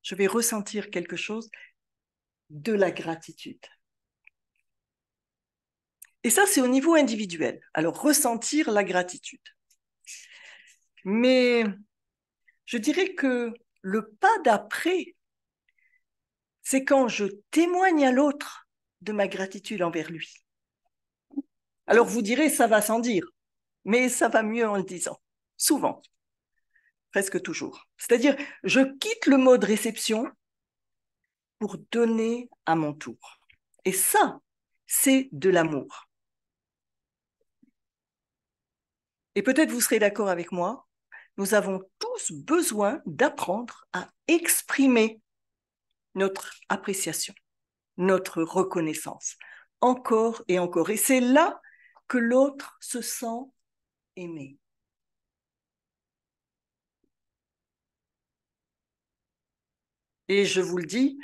Speaker 7: Je vais ressentir quelque chose de la gratitude. Et ça, c'est au niveau individuel. Alors, ressentir la gratitude. Mais je dirais que le pas d'après, c'est quand je témoigne à l'autre de ma gratitude envers lui. Alors, vous direz, ça va sans dire, mais ça va mieux en le disant. Souvent, presque toujours. C'est-à-dire, je quitte le mode réception pour donner à mon tour. Et ça, c'est de l'amour. Et peut-être vous serez d'accord avec moi, nous avons tous besoin d'apprendre à exprimer notre appréciation, notre reconnaissance, encore et encore. Et c'est là que l'autre se sent aimé. Et je vous le dis,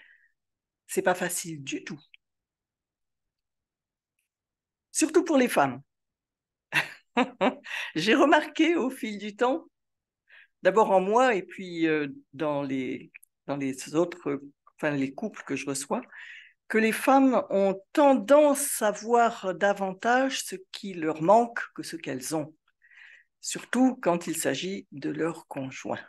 Speaker 7: c'est pas facile du tout. Surtout pour les femmes. J'ai remarqué au fil du temps, d'abord en moi et puis dans les autres, les couples que je reçois, que les femmes ont tendance à voir davantage ce qui leur manque que ce qu'elles ont, surtout quand il s'agit de leur conjoint.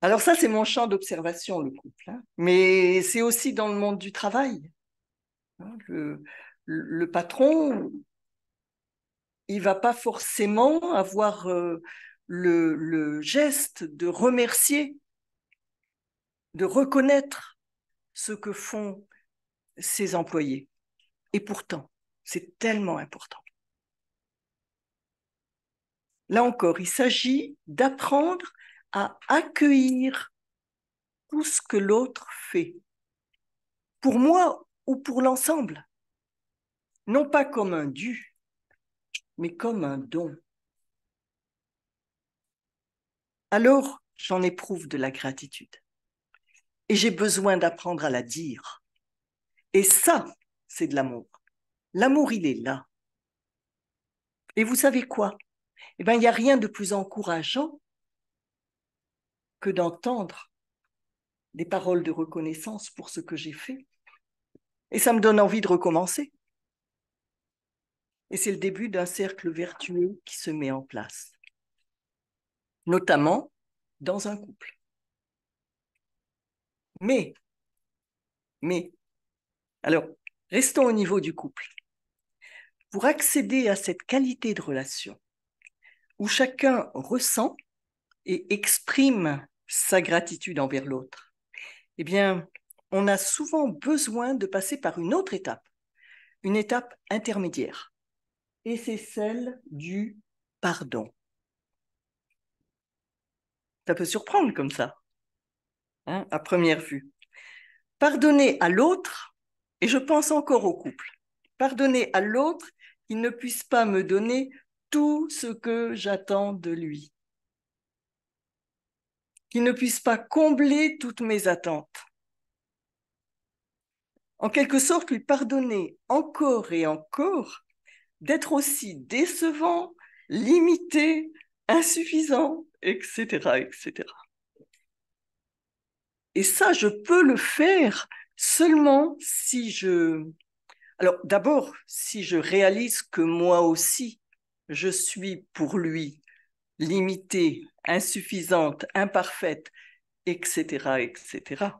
Speaker 7: Alors ça, c'est mon champ d'observation, le couple, hein. Mais c'est aussi dans le monde du travail. Le patron, il va pas forcément avoir le geste de remercier, de reconnaître ce que font ses employés. Et pourtant, c'est tellement important. Là encore, il s'agit d'apprendre à accueillir tout ce que l'autre fait, pour moi ou pour l'ensemble, non pas comme un dû, mais comme un don. Alors, j'en éprouve de la gratitude. Et j'ai besoin d'apprendre à la dire. Et ça, c'est de l'amour. L'amour, il est là. Et vous savez quoi? Eh bien, il n'y a rien de plus encourageant que d'entendre des paroles de reconnaissance pour ce que j'ai fait. Et ça me donne envie de recommencer. Et c'est le début d'un cercle vertueux qui se met en place, notamment dans un couple. Mais, alors, restons au niveau du couple. Pour accéder à cette qualité de relation, où chacun ressent et exprime sa gratitude envers l'autre, eh bien, on a souvent besoin de passer par une autre étape, une étape intermédiaire. Et c'est celle du pardon. Ça peut surprendre comme ça, hein, à première vue. Pardonner à l'autre, et je pense encore au couple, pardonner à l'autre qu'il ne puisse pas me donner tout ce que j'attends de lui, qu'il ne puisse pas combler toutes mes attentes. En quelque sorte, lui pardonner encore et encore d'être aussi décevant, limité, insuffisant, etc., etc. Et ça, je peux le faire seulement si je... Alors, d'abord, si je réalise que moi aussi, je suis pour lui limitée, insuffisante, imparfaite, etc., etc.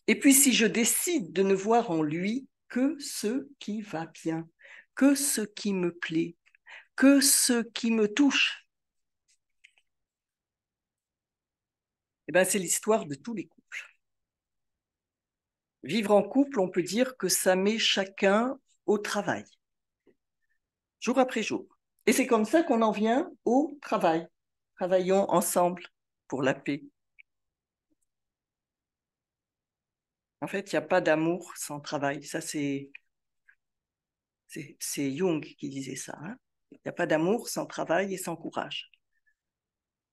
Speaker 7: Et puis, si je décide de ne voir en lui que ce qui va bien, que ce qui me plaît, que ce qui me touche, eh bien, c'est l'histoire de tous les couples. Vivre en couple, on peut dire que ça met chacun au travail, jour après jour. Et c'est comme ça qu'on en vient au travail. Travaillons ensemble pour la paix. En fait, il n'y a pas d'amour sans travail. Ça, c'est Jung qui disait ça. Hein. Il n'y a pas d'amour sans travail et sans courage.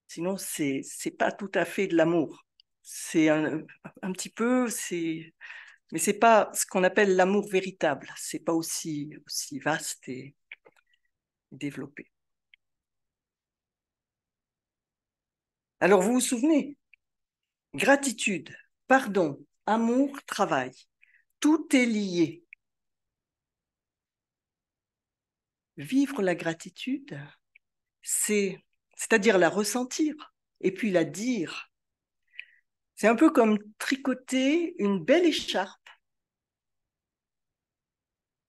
Speaker 7: Sinon, c'est pas tout à fait de l'amour. C'est un petit peu, mais c'est pas ce qu'on appelle l'amour véritable. C'est pas aussi vaste et développé. Alors, vous vous souvenez, gratitude, pardon, amour, travail, tout est lié. Vivre la gratitude, c'est-à-dire la ressentir et puis la dire. C'est un peu comme tricoter une belle écharpe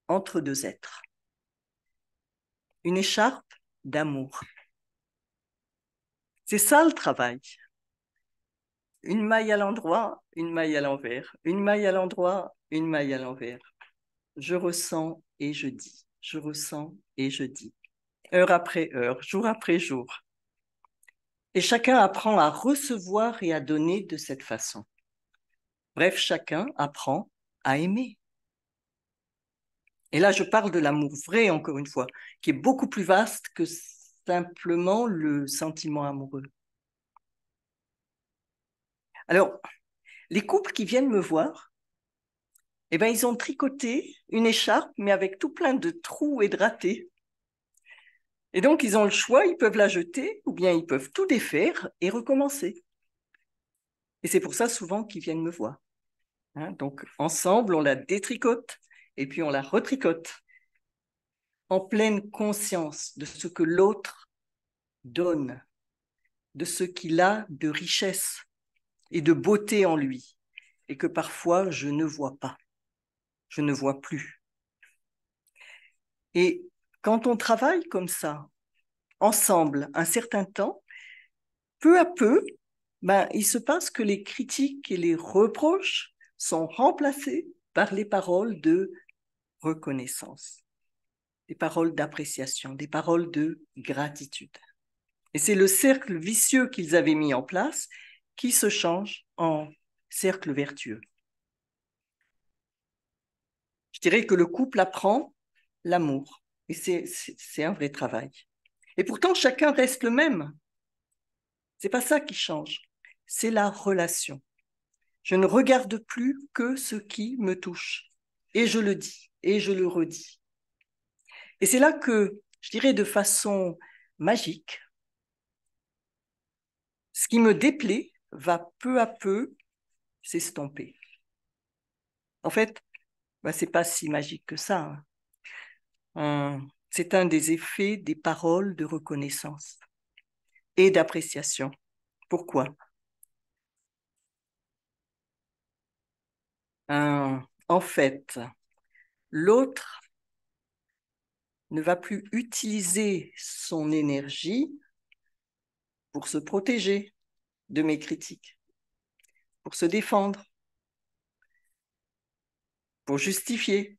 Speaker 7: entre deux êtres. Une écharpe d'amour. C'est ça le travail. Une maille à l'endroit, une maille à l'envers. Une maille à l'endroit, une maille à l'envers. Je ressens et je dis. Je ressens et je dis. Heure après heure, jour après jour. Et chacun apprend à recevoir et à donner de cette façon. Bref, chacun apprend à aimer. Et là, je parle de l'amour vrai, encore une fois, qui est beaucoup plus vaste que simplement le sentiment amoureux. Alors, les couples qui viennent me voir, eh ben, ils ont tricoté une écharpe, mais avec tout plein de trous et de ratés. Et donc, ils ont le choix, ils peuvent la jeter, ou bien ils peuvent tout défaire et recommencer. Et c'est pour ça, souvent, qu'ils viennent me voir. Hein, donc, ensemble, on la détricote, et puis on la retricote, en pleine conscience de ce que l'autre donne, de ce qu'il a de richesse et de beauté en lui, et que parfois je ne vois pas, je ne vois plus. Et quand on travaille comme ça, ensemble, un certain temps, peu à peu, il se passe que les critiques et les reproches sont remplacés par les paroles de reconnaissance, des paroles d'appréciation, des paroles de gratitude. Et c'est le cercle vicieux qu'ils avaient mis en place qui se change en cercle vertueux. Je dirais que le couple apprend l'amour Et c'est un vrai travail. Et pourtant, chacun reste le même. C'est pas ça qui change. C'est la relation. Je ne regarde plus que ce qui me touche. Et je le dis, et je le redis. Et c'est là que, je dirais de façon magique, ce qui me déplaît va peu à peu s'estomper. En fait, c'est pas si magique que ça, hein. C'est un des effets des paroles de reconnaissance et d'appréciation. Pourquoi? En fait, l'autre ne va plus utiliser son énergie pour se protéger de mes critiques, pour se défendre, pour justifier,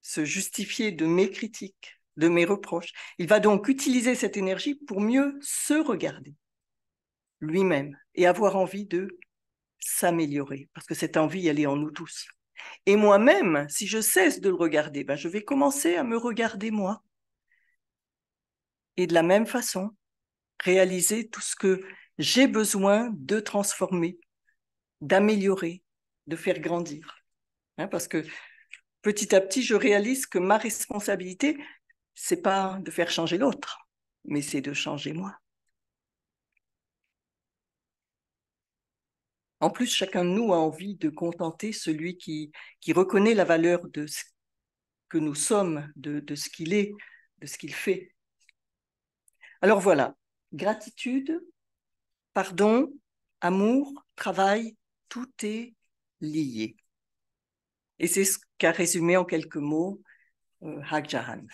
Speaker 7: se justifier de mes critiques, de mes reproches. Il va donc utiliser cette énergie pour mieux se regarder lui-même et avoir envie de s'améliorer, parce que cette envie, elle est en nous tous. Et moi-même, si je cesse de le regarder, je vais commencer à me regarder moi. Et de la même façon, réaliser tout ce que j'ai besoin de transformer, d'améliorer, de faire grandir. Parce que petit à petit, je réalise que ma responsabilité, c'est pas de faire changer l'autre, mais c'est de changer moi. En plus, chacun de nous a envie de contenter celui qui reconnaît la valeur de ce que nous sommes, de ce qu'il est, de ce qu'il fait. Alors voilà, gratitude, pardon, amour, travail, tout est lié. Et c'est ce qu'a résumé en quelques mots Hag Jahan.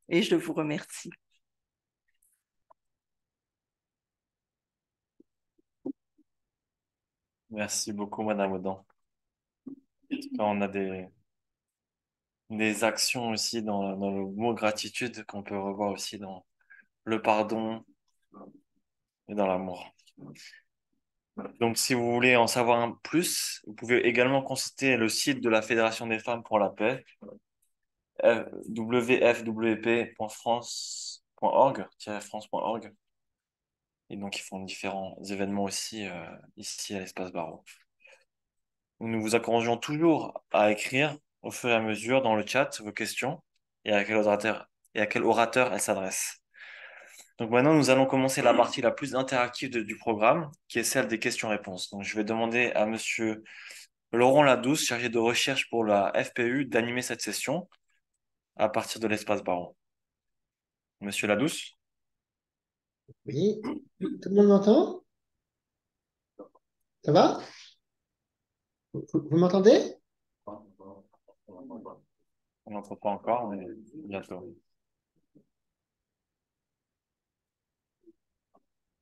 Speaker 7: Et je vous remercie.
Speaker 1: Merci beaucoup, Madame Audin. En tout cas, on a des actions aussi dans le mot gratitude qu'on peut revoir aussi dans le pardon et dans l'amour. Donc, si vous voulez en savoir un plus, vous pouvez également consulter le site de la Fédération des femmes pour la paix, www.france.org. Et donc, ils font différents événements aussi ici à l'Espace Barreau. Nous vous encourageons toujours à écrire au fur et à mesure dans le chat vos questions et à quel orateur elles s'adressent. Donc maintenant, nous allons commencer la partie la plus interactive du programme, qui est celle des questions-réponses. Donc je vais demander à Monsieur Laurent Ladouce, chargé de recherche pour la FPU, d'animer cette session à partir de l'espace Baron. Monsieur Ladouce?
Speaker 8: Oui, tout le monde m'entend? Ça va? Vous m'entendez?
Speaker 1: On n'entend pas encore, mais bientôt.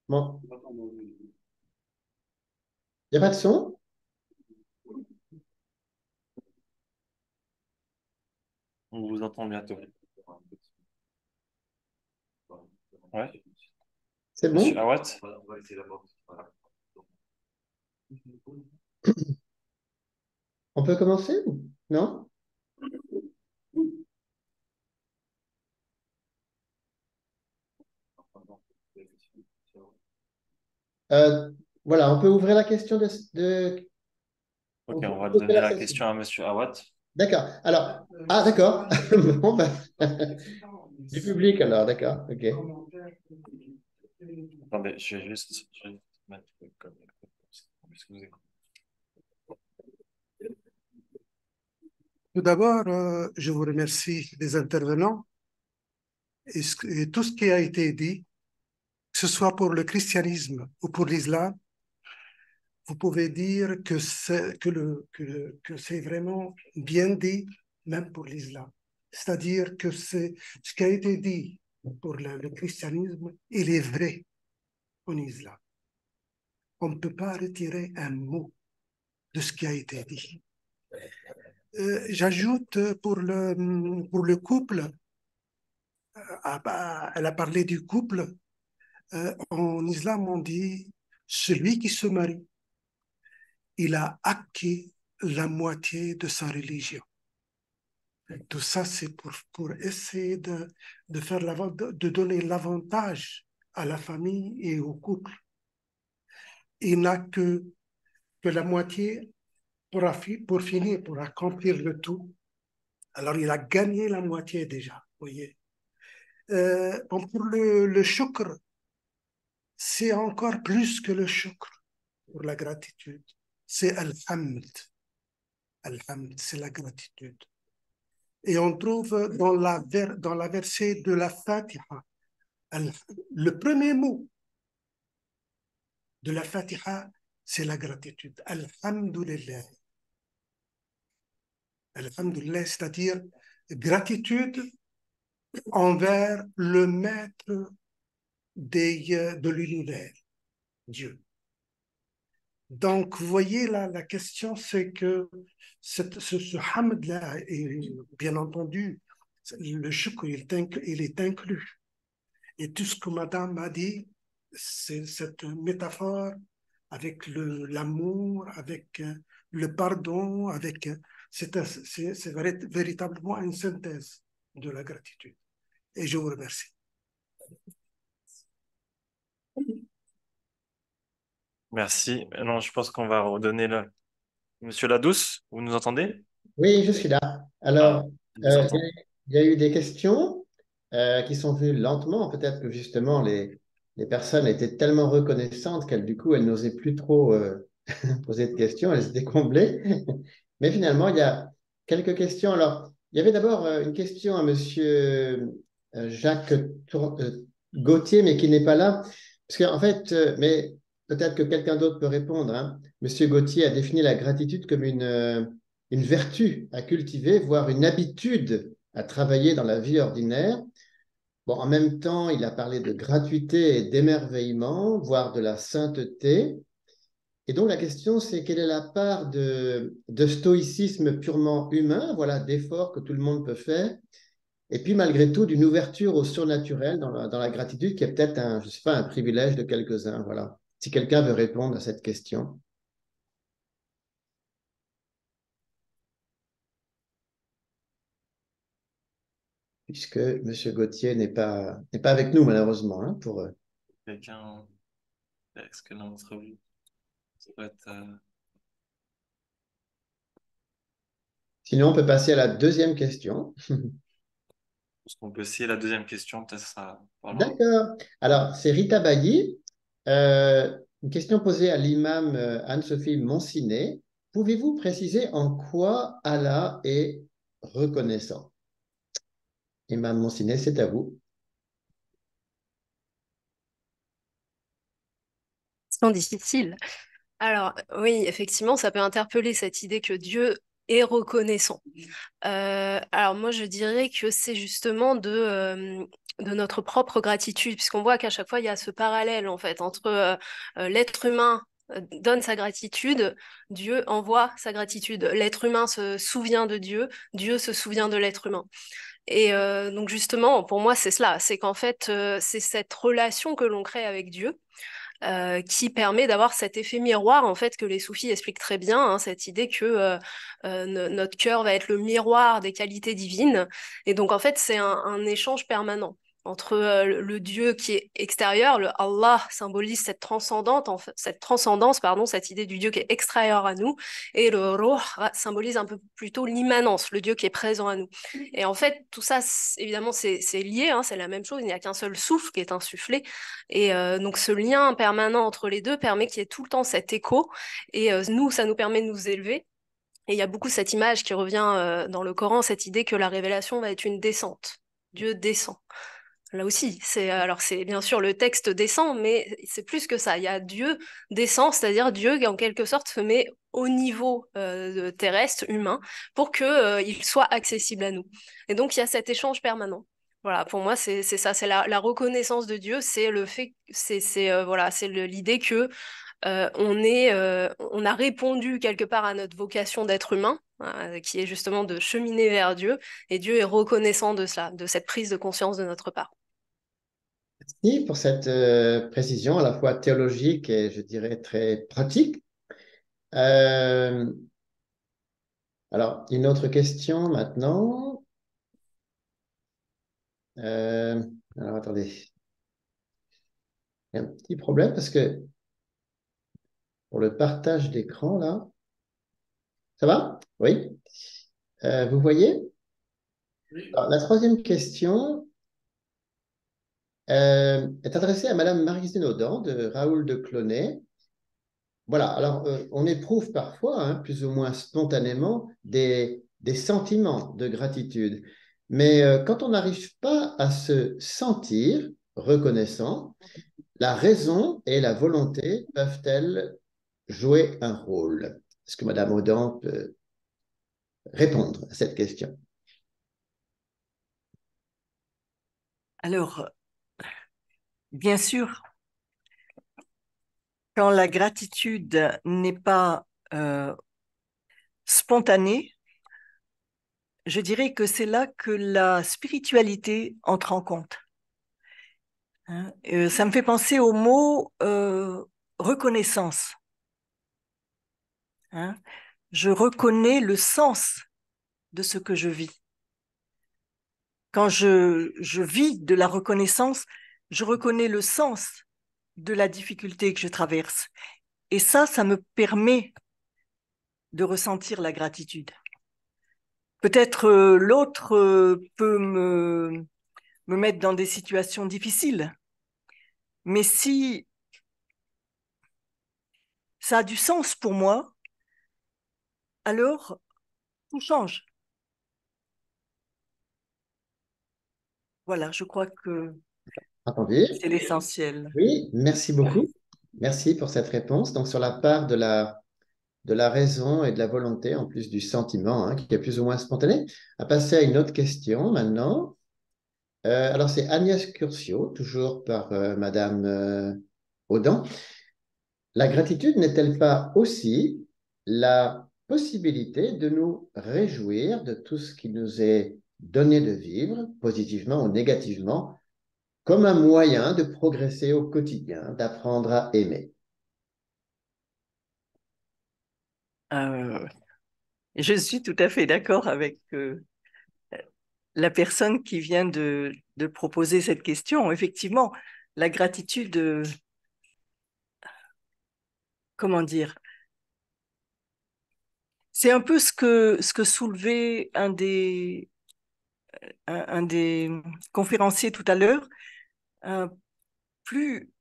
Speaker 8: Bon. Il n'y a pas de son?
Speaker 1: On vous entend bientôt. Ouais.
Speaker 8: C'est bon?
Speaker 1: Monsieur Awad?
Speaker 8: On peut commencer? Non? Voilà, on peut ouvrir la question
Speaker 1: Ok,
Speaker 8: on peut
Speaker 1: on va
Speaker 8: poser
Speaker 1: donner la
Speaker 8: session.
Speaker 1: question à Monsieur Awad.
Speaker 8: D'accord. Alors, d'accord. Bon, du public alors, d'accord. Ok.
Speaker 1: Attendez, je vais juste mettre comme puisque vous écoutez.
Speaker 9: Tout d'abord, je vous remercie les intervenants et tout ce qui a été dit, que ce soit pour le christianisme ou pour l'islam, vous pouvez dire que c'est vraiment bien dit, même pour l'islam. C'est-à-dire que ce qui a été dit pour le christianisme, il est vrai en islam. On ne peut pas retirer un mot de ce qui a été dit. J'ajoute pour le couple, elle a parlé du couple. En islam, on dit celui qui se marie, il a acquis la moitié de sa religion. Tout ça, c'est pour essayer de faire de donner l'avantage à la famille et au couple. Il n'a que la moitié pour finir, pour accomplir le tout. Alors, il a gagné la moitié déjà, voyez. Bon, pour le shukr, c'est encore plus que le shukr pour la gratitude. C'est alhamd. Alhamd, c'est la gratitude. Et on trouve dans la verset de la Fatiha, le premier mot de la Fatiha, c'est la gratitude. Alhamdulillah. Alhamdulillah, c'est-à-dire gratitude envers le maître de l'univers, Dieu. Donc, vous voyez, là, la question, c'est que ce hamd-là, bien entendu, le shukr, il est inclus. Et tout ce que madame a dit, c'est cette métaphore avec l'amour, avec le pardon, c'est véritablement une synthèse de la gratitude. Et je vous remercie.
Speaker 1: Merci. Non, je pense qu'on va redonner le... Monsieur Ladouce, vous nous entendez?
Speaker 8: Oui, je suis là.
Speaker 1: Ah,
Speaker 8: Alors,
Speaker 1: il nous entend.
Speaker 8: il y a eu des questions qui sont venues lentement. Peut-être que justement, les personnes étaient tellement reconnaissantes qu'elles, du coup, elles n'osaient plus trop poser de questions. Elles étaient comblées. Mais finalement, il y a quelques questions. Alors, il y avait d'abord une question à Monsieur Jacques Gauthier, mais qui n'est pas là. Parce qu'en fait, mais peut-être que quelqu'un d'autre peut répondre, hein. Monsieur Gauthier a défini la gratitude comme une vertu à cultiver, voire une habitude à travailler dans la vie ordinaire. Bon, en même temps, il a parlé de gratuité et d'émerveillement, voire de la sainteté. Et donc, la question, c'est quelle est la part de stoïcisme purement humain, voilà, d'efforts que tout le monde peut faire, et puis malgré tout, d'une ouverture au surnaturel dans la gratitude, qui est peut-être je sais pas, un privilège de quelques-uns, voilà. Si quelqu'un veut répondre à cette question. Puisque M. Gauthier n'est pas avec nous, malheureusement, hein, pour...
Speaker 1: Quelqu'un... Est-ce que l'un d'entre vous... Ça peut être,
Speaker 8: Sinon, on peut passer à la deuxième question.
Speaker 1: Est-ce qu'on peut essayer la deuxième question? Peut-être ça parlera.
Speaker 8: D'accord. Alors, c'est Rita Bailly. Une question posée à l'imam Anne-Sophie Monsinet. Pouvez-vous préciser en quoi Allah est reconnaissant? Imam Monsinet, c'est à vous.
Speaker 3: C'est difficile. Alors, oui, effectivement, ça peut interpeller cette idée que Dieu est reconnaissant. Alors, moi, je dirais que c'est justement de notre propre gratitude, puisqu'on voit qu'à chaque fois, il y a ce parallèle, en fait, entre l'être humain donne sa gratitude, Dieu envoie sa gratitude. L'être humain se souvient de Dieu, Dieu se souvient de l'être humain. Et donc, justement, pour moi, c'est cela, c'est qu'en fait, c'est cette relation que l'on crée avec Dieu qui permet d'avoir cet effet miroir en fait que les soufis expliquent très bien, hein, cette idée que notre cœur va être le miroir des qualités divines, et donc en fait c'est un échange permanent entre le Dieu qui est extérieur, le Allah symbolise cette transcendance, pardon, cette idée du Dieu qui est extérieur à nous, et le Ruh symbolise un peu plutôt l'immanence, le Dieu qui est présent à nous. Et en fait, tout ça, évidemment, c'est lié, hein, c'est la même chose, il n'y a qu'un seul souffle qui est insufflé, et donc ce lien permanent entre les deux permet qu'il y ait tout le temps cet écho, et nous, ça nous permet de nous élever. Et il y a beaucoup cette image qui revient dans le Coran, cette idée que la révélation va être une descente. Dieu descend. Là aussi, c'est bien sûr le texte descend, mais c'est plus que ça. Il y a Dieu descend, c'est-à-dire Dieu qui en quelque sorte se met au niveau terrestre, humain, pour que il soit accessible à nous. Et donc il y a cet échange permanent. Voilà, pour moi c'est ça, c'est la reconnaissance de Dieu, c'est le fait, voilà, c'est l'idée que on a répondu quelque part à notre vocation d'être humain, qui est justement de cheminer vers Dieu, et Dieu est reconnaissant de cela, de cette prise de conscience de notre part.
Speaker 8: Merci pour cette précision à la fois théologique et je dirais très pratique. Alors, une autre question maintenant. Euh, alors, attendez. Il y a un petit problème parce que pour le partage d'écran, là, ça va? Oui. Vous voyez? Alors, la troisième question est adressée à Madame Marie-Christine Audin de Raoul de Clonay. Voilà, alors on éprouve parfois, hein, plus ou moins spontanément, des sentiments de gratitude. Mais quand on n'arrive pas à se sentir reconnaissant, la raison et la volonté peuvent-elles jouer un rôle? Est-ce que Madame Audin peut répondre à cette question?
Speaker 7: Alors, bien sûr, quand la gratitude n'est pas spontanée, je dirais que c'est là que la spiritualité entre en compte. Hein. Ça me fait penser au mot reconnaissance. Hein. Je reconnais le sens de ce que je vis. Quand je vis de la reconnaissance, je reconnais le sens de la difficulté que je traverse. Et ça me permet de ressentir la gratitude. Peut-être l'autre peut me mettre dans des situations difficiles, mais si ça a du sens pour moi, alors tout change. Voilà, je crois que
Speaker 8: Entendu?
Speaker 7: c'est l'essentiel.
Speaker 8: Oui, merci beaucoup. Merci pour cette réponse. Donc, sur la part de la raison et de la volonté, en plus du sentiment, hein, qui est plus ou moins spontané, à passer à une autre question maintenant. Alors, c'est Agnès Curcio, toujours par Madame Audin. La gratitude n'est-elle pas aussi la possibilité de nous réjouir de tout ce qui nous est donné de vivre, positivement ou négativement, comme un moyen de progresser au quotidien, d'apprendre à aimer?
Speaker 7: Euh, je suis tout à fait d'accord avec la personne qui vient de proposer cette question. Effectivement, la gratitude, comment dire, c'est un peu ce que soulevait un des conférenciers tout à l'heure. Plus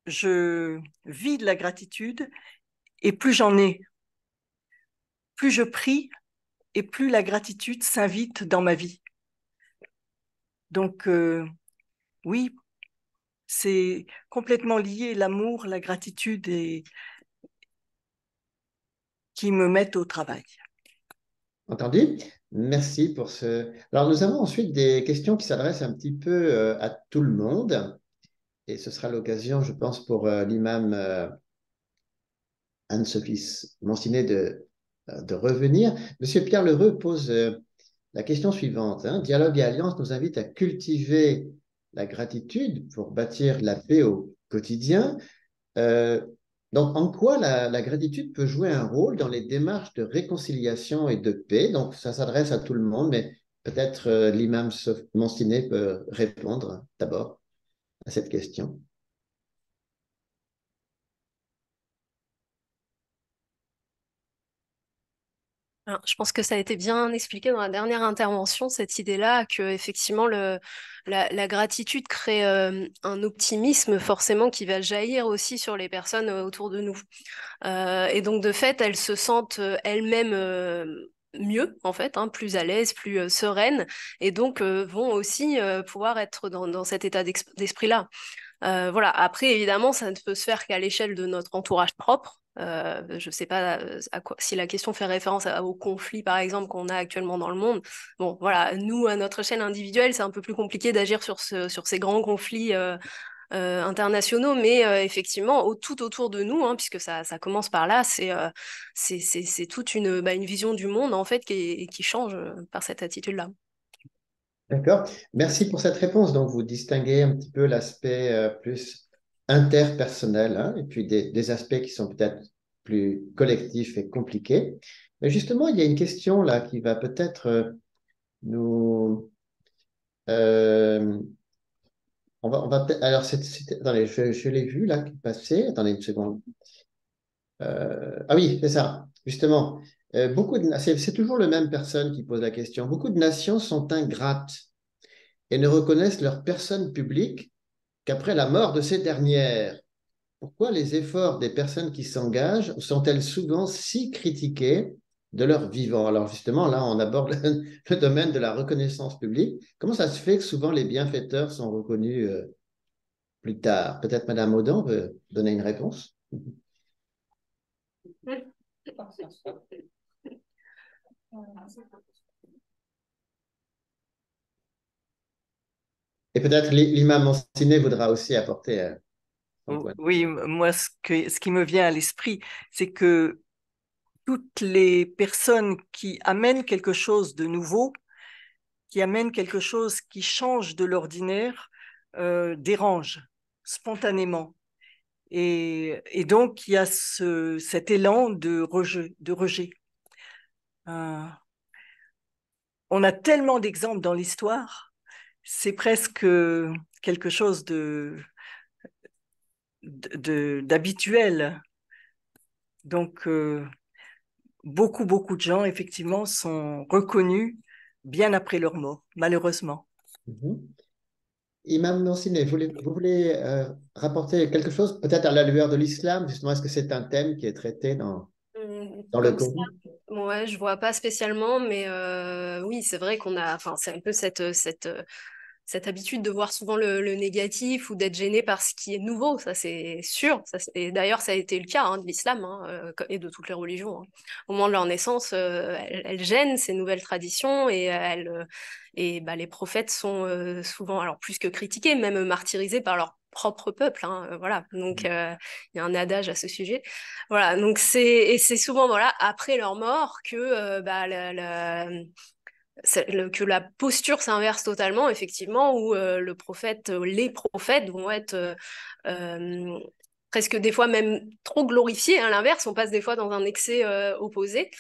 Speaker 7: je vis de la gratitude et plus j'en ai, plus je prie et plus la gratitude s'invite dans ma vie. Donc, oui, c'est complètement lié, l'amour, la gratitude et qui me mettent au travail.
Speaker 8: Entendu? Merci pour ce... Alors, nous avons ensuite des questions qui s'adressent un petit peu à tout le monde. Et ce sera l'occasion, je pense, pour l'imam Anne-Sophie Mancinet de revenir. Monsieur Pierre Lheureux pose la question suivante. Hein. Dialogue et Alliance nous invite à cultiver la gratitude pour bâtir la paix au quotidien. Euh, donc, en quoi la gratitude peut jouer un rôle dans les démarches de réconciliation et de paix? Donc, ça s'adresse à tout le monde, mais peut-être l'imam Mancinet peut répondre d'abord à cette question.
Speaker 3: Alors, je pense que ça a été bien expliqué dans la dernière intervention, cette idée-là, que effectivement la gratitude crée un optimisme forcément qui va jaillir aussi sur les personnes autour de nous. Et donc de fait, elles se sentent elles-mêmes mieux, en fait, hein, plus à l'aise, plus sereines, et donc vont aussi pouvoir être dans cet état d'esprit-là. Voilà. Après, évidemment, ça ne peut se faire qu'à l'échelle de notre entourage propre. Je ne sais pas si la question fait référence au conflit, par exemple, qu'on a actuellement dans le monde. Bon, voilà, nous, à notre échelle individuelle, c'est un peu plus compliqué d'agir sur ces grands conflits internationaux, mais effectivement, tout autour de nous, hein, puisque ça commence par là, c'est toute une vision du monde, en fait, qui change par cette attitude-là.
Speaker 8: D'accord. Merci pour cette réponse. Donc, vous distinguez un petit peu l'aspect plus interpersonnel, hein, et puis des aspects qui sont peut-être plus collectifs et compliqués. Mais justement, il y a une question là qui va peut-être nous alors, attendez, je l'ai vu là, qui passait. Attendez une seconde. Ah oui, c'est ça, justement. C'est toujours la même personne qui pose la question. Beaucoup de nations sont ingrates et ne reconnaissent leur personne publique qu'après la mort de ces dernières. Pourquoi les efforts des personnes qui s'engagent sont-elles souvent si critiqués de leur vivant? Alors justement, là, on aborde le domaine de la reconnaissance publique. Comment ça se fait que souvent les bienfaiteurs sont reconnus plus tard? Peut-être Madame Audin veut donner une réponse? Et peut-être l'imam Monsiné voudra aussi apporter son point.
Speaker 10: Oui, moi, ce qui me vient à l'esprit, c'est que toutes les personnes qui amènent quelque chose de nouveau, qui amènent quelque chose qui change de l'ordinaire, dérangent spontanément. Et donc, il y a cet élan de rejet. On a tellement d'exemples dans l'histoire, c'est presque quelque chose d'habituel. Donc, beaucoup de gens, effectivement, sont reconnus bien après leur mort, malheureusement.
Speaker 8: Imam Monsiné, vous voulez rapporter quelque chose, peut-être à la lueur de l'islam, justement, est-ce que c'est un thème qui est traité dans le Coran?
Speaker 3: Ouais, je vois pas spécialement, mais oui, c'est vrai qu'on a, enfin, c'est un peu cette habitude de voir souvent le négatif ou d'être gêné par ce qui est nouveau, ça c'est sûr. Et d'ailleurs, ça a été le cas de l'islam et de toutes les religions. Au moment de leur naissance, elles gênent ces nouvelles traditions et les prophètes sont souvent, alors plus que critiqués, même martyrisés par leur propre peuple. Voilà. Donc, il y a un adage à ce sujet. Voilà. Donc, c'est souvent voilà, après leur mort que que la posture s'inverse totalement, effectivement, où les prophètes vont être presque des fois même trop glorifiés. À l'inverse, on passe des fois dans un excès opposé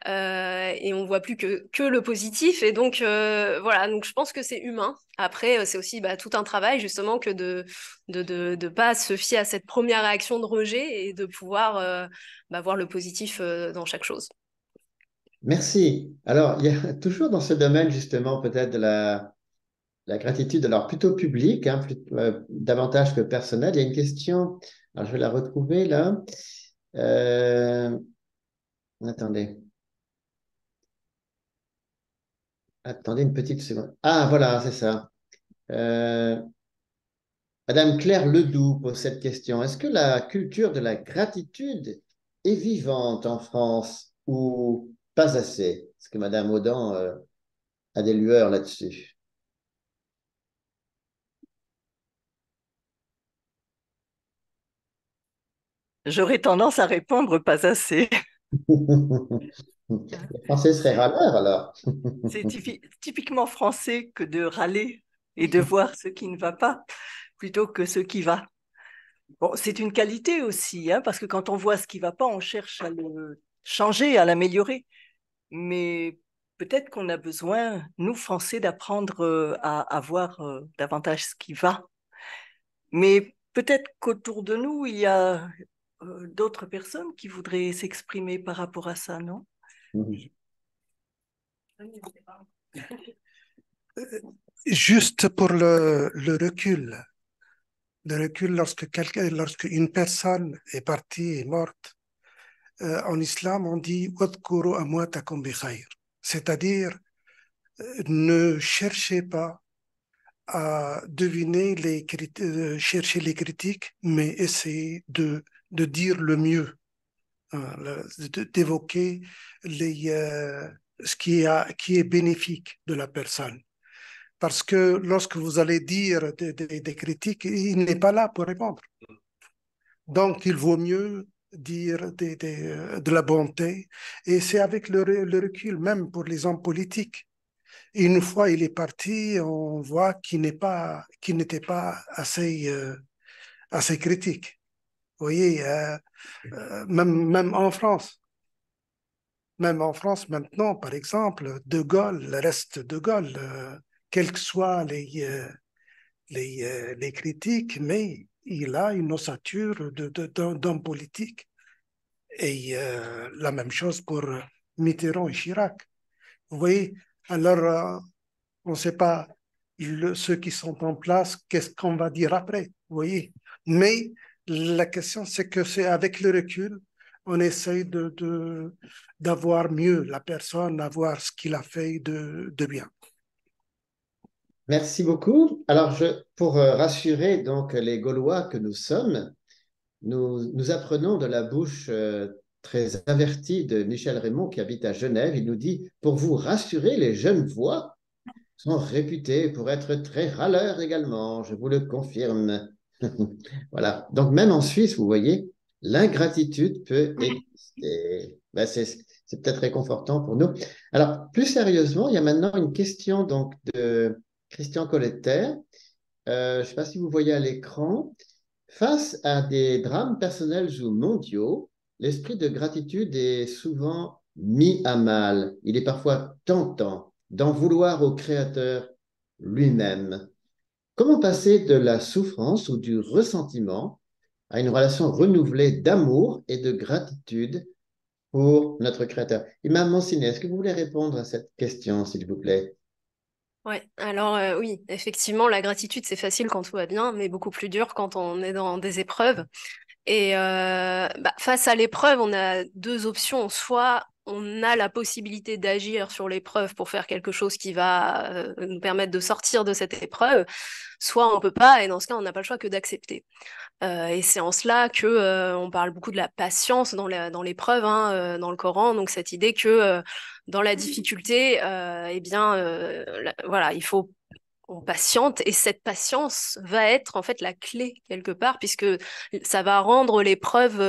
Speaker 3: et on voit plus que le positif. Et donc, voilà, donc je pense que c'est humain. Après, c'est aussi tout un travail, justement, que de pas se fier à cette première réaction de rejet et de pouvoir voir le positif dans chaque chose.
Speaker 8: Merci. Alors, il y a toujours dans ce domaine, justement, peut-être de la gratitude, alors plutôt publique, davantage que personnelle. Il y a une question, alors je vais la retrouver là. Attendez. Attendez une petite seconde. Ah, voilà, c'est ça. Madame Claire Ledoux pose cette question. Est-ce que la culture de la gratitude est vivante en France ou pas assez? Est-ce que Madame Audin a des lueurs là-dessus?
Speaker 10: J'aurais tendance à répondre pas assez.
Speaker 8: Les Français seraient râleurs alors.
Speaker 10: C'est typiquement français que de râler et de voir ce qui ne va pas plutôt que ce qui va. Bon, c'est une qualité aussi, parce que quand on voit ce qui ne va pas, on cherche à le changer, à l'améliorer. Mais peut-être qu'on a besoin, nous, Français, d'apprendre à voir davantage ce qui va. Mais peut-être qu'autour de nous, il y a d'autres personnes qui voudraient s'exprimer par rapport à ça, non?
Speaker 9: Juste pour le recul. Le recul lorsque une personne est partie, est morte, en islam, on dit wadhkuru amwatakum bi khayr. C'est-à-dire, ne cherchez pas à deviner chercher les critiques, mais essayez de dire le mieux, d'évoquer ce qui est bénéfique de la personne. Parce que lorsque vous allez dire des critiques, il n'est pas là pour répondre. Donc, il vaut mieux dire de la bonté. Et c'est avec le recul, même pour les hommes politiques. Et une fois il est parti, on voit qu'il n'était pas assez critique. Vous voyez, même en France. Même en France, maintenant, par exemple, De Gaulle, le reste de Gaulle, quels que soient les critiques, mais il a une ossature d'homme politique. Et la même chose pour Mitterrand et Chirac. Vous voyez, alors on ne sait pas ceux qui sont en place, qu'est-ce qu'on va dire après, vous voyez. Mais la question, c'est que c'est avec le recul, on essaye d'avoir mieux la personne, d'avoir ce qu'il a fait de bien.
Speaker 8: Merci beaucoup. Alors, pour rassurer donc les Gaulois que nous sommes, nous apprenons de la bouche très avertie de Michel Raymond qui habite à Genève. Il nous dit, pour vous rassurer, les jeunes voix sont réputées pour être très râleurs également, je vous le confirme. Voilà. Donc, même en Suisse, vous voyez, l'ingratitude peut exister. Ben, c'est peut-être réconfortant pour nous. Alors, plus sérieusement, il y a maintenant une question donc, de Christian Colletter. Je ne sais pas si vous voyez à l'écran. Face à des drames personnels ou mondiaux, l'esprit de gratitude est souvent mis à mal. Il est parfois tentant d'en vouloir au Créateur lui-même. Comment passer de la souffrance ou du ressentiment à une relation renouvelée d'amour et de gratitude pour notre Créateur? Imam Monsiné, est-ce que vous voulez répondre à cette question, s'il vous plaît?
Speaker 3: Ouais, alors oui, effectivement, la gratitude, c'est facile quand tout va bien, mais beaucoup plus dur quand on est dans des épreuves. Et face à l'épreuve, on a deux options. Soit on a la possibilité d'agir sur l'épreuve pour faire quelque chose qui va nous permettre de sortir de cette épreuve, soit on peut pas, et dans ce cas, on n'a pas le choix que d'accepter. Et c'est en cela que on parle beaucoup de la patience dans l'épreuve, hein, dans le Coran. Donc cette idée que dans la difficulté, voilà, il faut on patiente et cette patience va être en fait la clé quelque part puisque ça va rendre l'épreuve,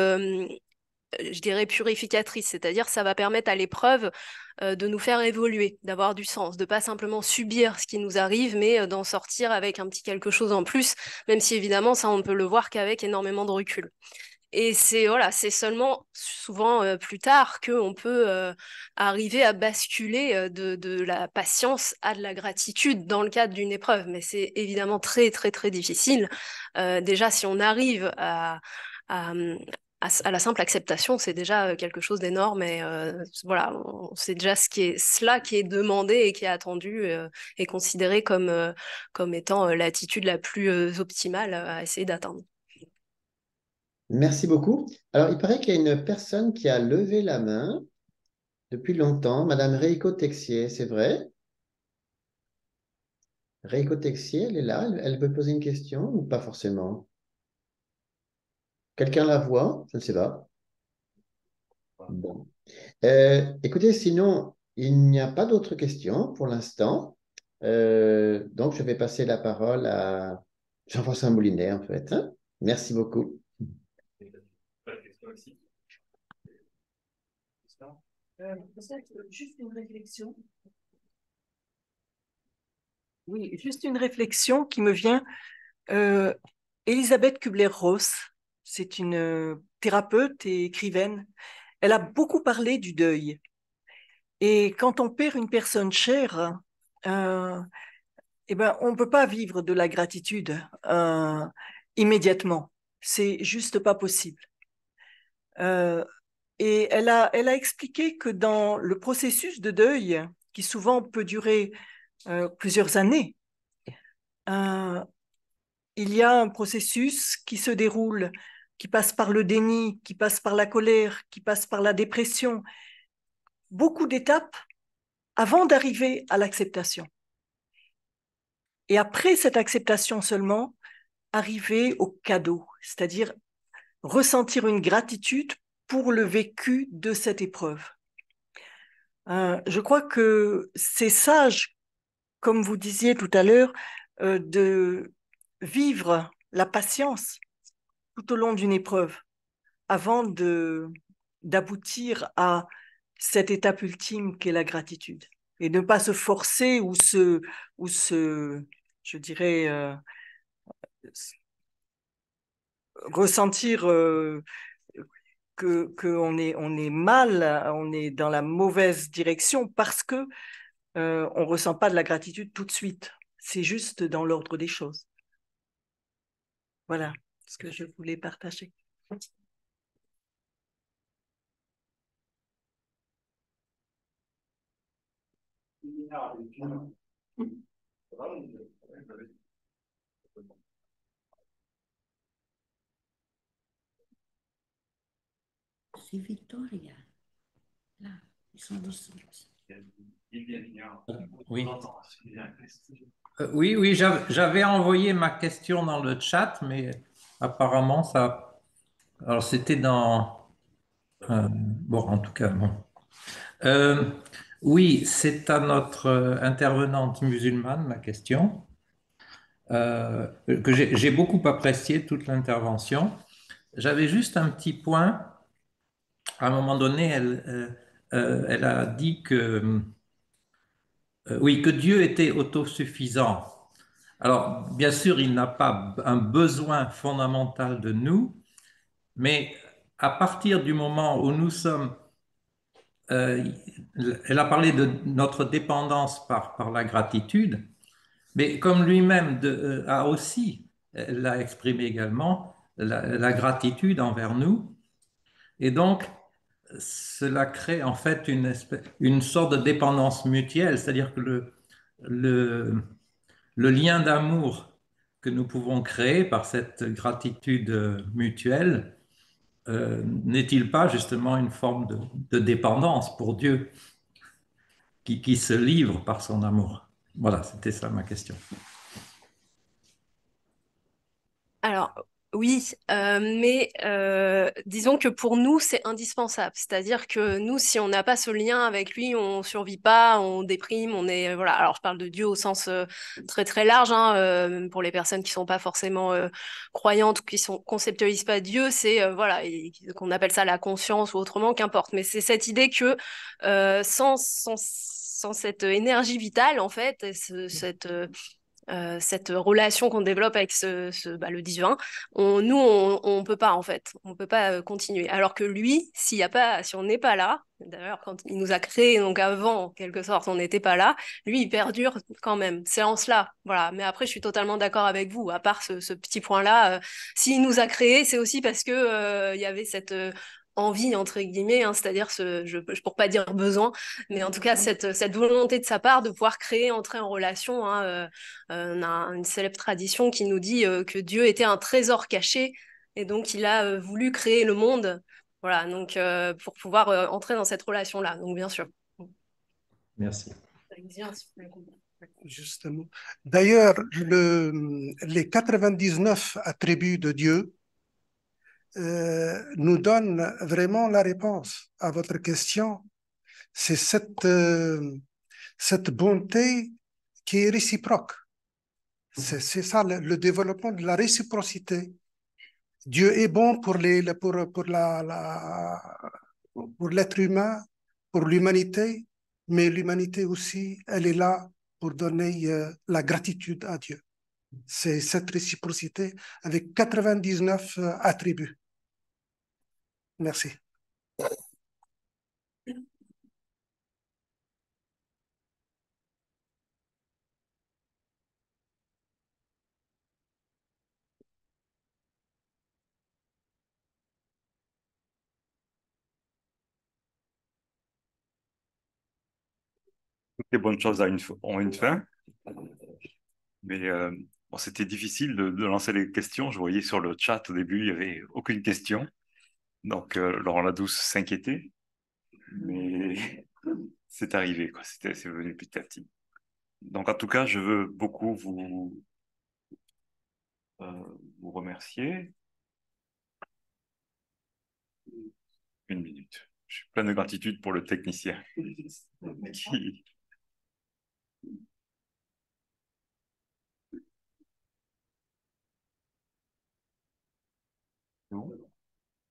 Speaker 3: je dirais, purificatrice, c'est-à-dire ça va permettre à l'épreuve de nous faire évoluer, d'avoir du sens, de pas simplement subir ce qui nous arrive, mais d'en sortir avec un petit quelque chose en plus, même si évidemment ça on ne peut le voir qu'avec énormément de recul. Et c'est seulement souvent plus tard qu'on peut arriver à basculer de la patience à de la gratitude dans le cadre d'une épreuve. Mais c'est évidemment très très très difficile. Déjà, si on arrive à, à la simple acceptation, c'est déjà quelque chose d'énorme. Et voilà, c'est déjà cela qui est demandé et qui est attendu et considéré comme étant l'attitude la plus optimale à essayer d'atteindre.
Speaker 8: Merci beaucoup. Alors, il paraît qu'il y a une personne qui a levé la main depuis longtemps, Madame Reiko Texier, c'est vrai? Reiko Texier, elle est là, elle veut poser une question ou pas forcément? Quelqu'un la voit? Je ne sais pas. Bon. Écoutez, sinon, il n'y a pas d'autres questions pour l'instant. Donc, je vais passer la parole à Jean-François Moulinet, en fait. Hein. Merci beaucoup.
Speaker 10: Juste une réflexion. Oui, juste une réflexion qui me vient. Elisabeth Kubler-Ross, c'est une thérapeute et écrivaine. Elle a beaucoup parlé du deuil. Et quand on perd une personne chère, on ne peut pas vivre de la gratitude immédiatement. C'est juste pas possible. Et elle a expliqué que dans le processus de deuil, qui souvent peut durer plusieurs années, il y a un processus qui se déroule, qui passe par le déni, qui passe par la colère, qui passe par la dépression, beaucoup d'étapes avant d'arriver à l'acceptation. Et après cette acceptation seulement, arriver au cadeau, c'est-à-dire ressentir une gratitude pour le vécu de cette épreuve. Je crois que c'est sage, comme vous disiez tout à l'heure, de vivre la patience tout au long d'une épreuve avant d'aboutir à cette étape ultime qu'est la gratitude. Et ne pas se forcer ou je dirais, ressentir qu'on est mal, on est dans la mauvaise direction parce que on ressent pas de la gratitude tout de suite. C'est juste dans l'ordre des choses. Voilà ce que je voulais partager.
Speaker 11: C'est Victoria. Là, ils sont dessous.
Speaker 12: Oui. Oui, oui, j'avais envoyé ma question dans le chat, mais apparemment ça. Alors c'était dans. Bon, en tout cas, bon. Euh, oui, c'est à notre intervenante musulmane ma question, que j'ai beaucoup apprécié toute l'intervention. J'avais juste un petit point. À un moment donné, elle a dit que oui, que Dieu était autosuffisant. Alors, bien sûr, il n'a pas un besoin fondamental de nous, mais à partir du moment où nous sommes, euh, elle a parlé de notre dépendance par la gratitude, mais comme lui-même a aussi, elle l'a exprimé également, la gratitude envers nous, et donc cela crée en fait une sorte de dépendance mutuelle, c'est-à-dire que le, le lien d'amour que nous pouvons créer par cette gratitude mutuelle, n'est-il pas justement une forme de dépendance pour Dieu qui se livre par son amour? Voilà, c'était ça ma question.
Speaker 3: Alors, oui, mais disons que pour nous, c'est indispensable. C'est-à-dire que nous, si on n'a pas ce lien avec lui, on survit pas, on déprime, on est... voilà. Alors, je parle de Dieu au sens très très large, hein, pour les personnes qui sont pas forcément croyantes ou qui conceptualisent pas Dieu, c'est, voilà, qu'on appelle ça la conscience ou autrement, qu'importe. Mais c'est cette idée que sans cette énergie vitale, en fait, et cette relation qu'on développe avec le divin, on peut pas en fait, on peut pas continuer. Alors que lui, s'il y a pas, si on n'est pas là, d'ailleurs quand il nous a créés, donc avant, en quelque sorte, on n'était pas là, lui, il perdure quand même. C'est en cela, voilà. Mais après, je suis totalement d'accord avec vous. À part ce petit point-là, s'il nous a créés, c'est aussi parce que il y avait cette envie entre guillemets, hein, c'est-à-dire pour pas dire besoin, mais en tout cas cette volonté de sa part de pouvoir créer, entrer en relation, hein, on a une célèbre tradition qui nous dit que Dieu était un trésor caché et donc il a voulu créer le monde. Voilà, donc pour pouvoir entrer dans cette relation-là. Donc bien sûr.
Speaker 12: Merci.
Speaker 9: Justement. D'ailleurs, les 99 attributs de Dieu nous donnent vraiment la réponse à votre question. C'est cette bonté qui est réciproque. C'est ça le développement de la réciprocité. Dieu est bon pour l'être humain, pour l'humanité, mais l'humanité aussi, elle est là pour donner la gratitude à Dieu. C'est cette réciprocité avec 99 attributs. Merci.
Speaker 13: Toutes les bonnes choses ont une fin, mais bon, c'était difficile de lancer les questions. Je voyais sur le chat au début, il n'y avait aucune question. Donc, Laurent Ladouce s'inquiétait, mais c'est arrivé, quoi. C'est venu petit à petit. Donc, en tout cas, je veux beaucoup vous remercier. Une minute. Je suis plein de gratitude pour le technicien qui...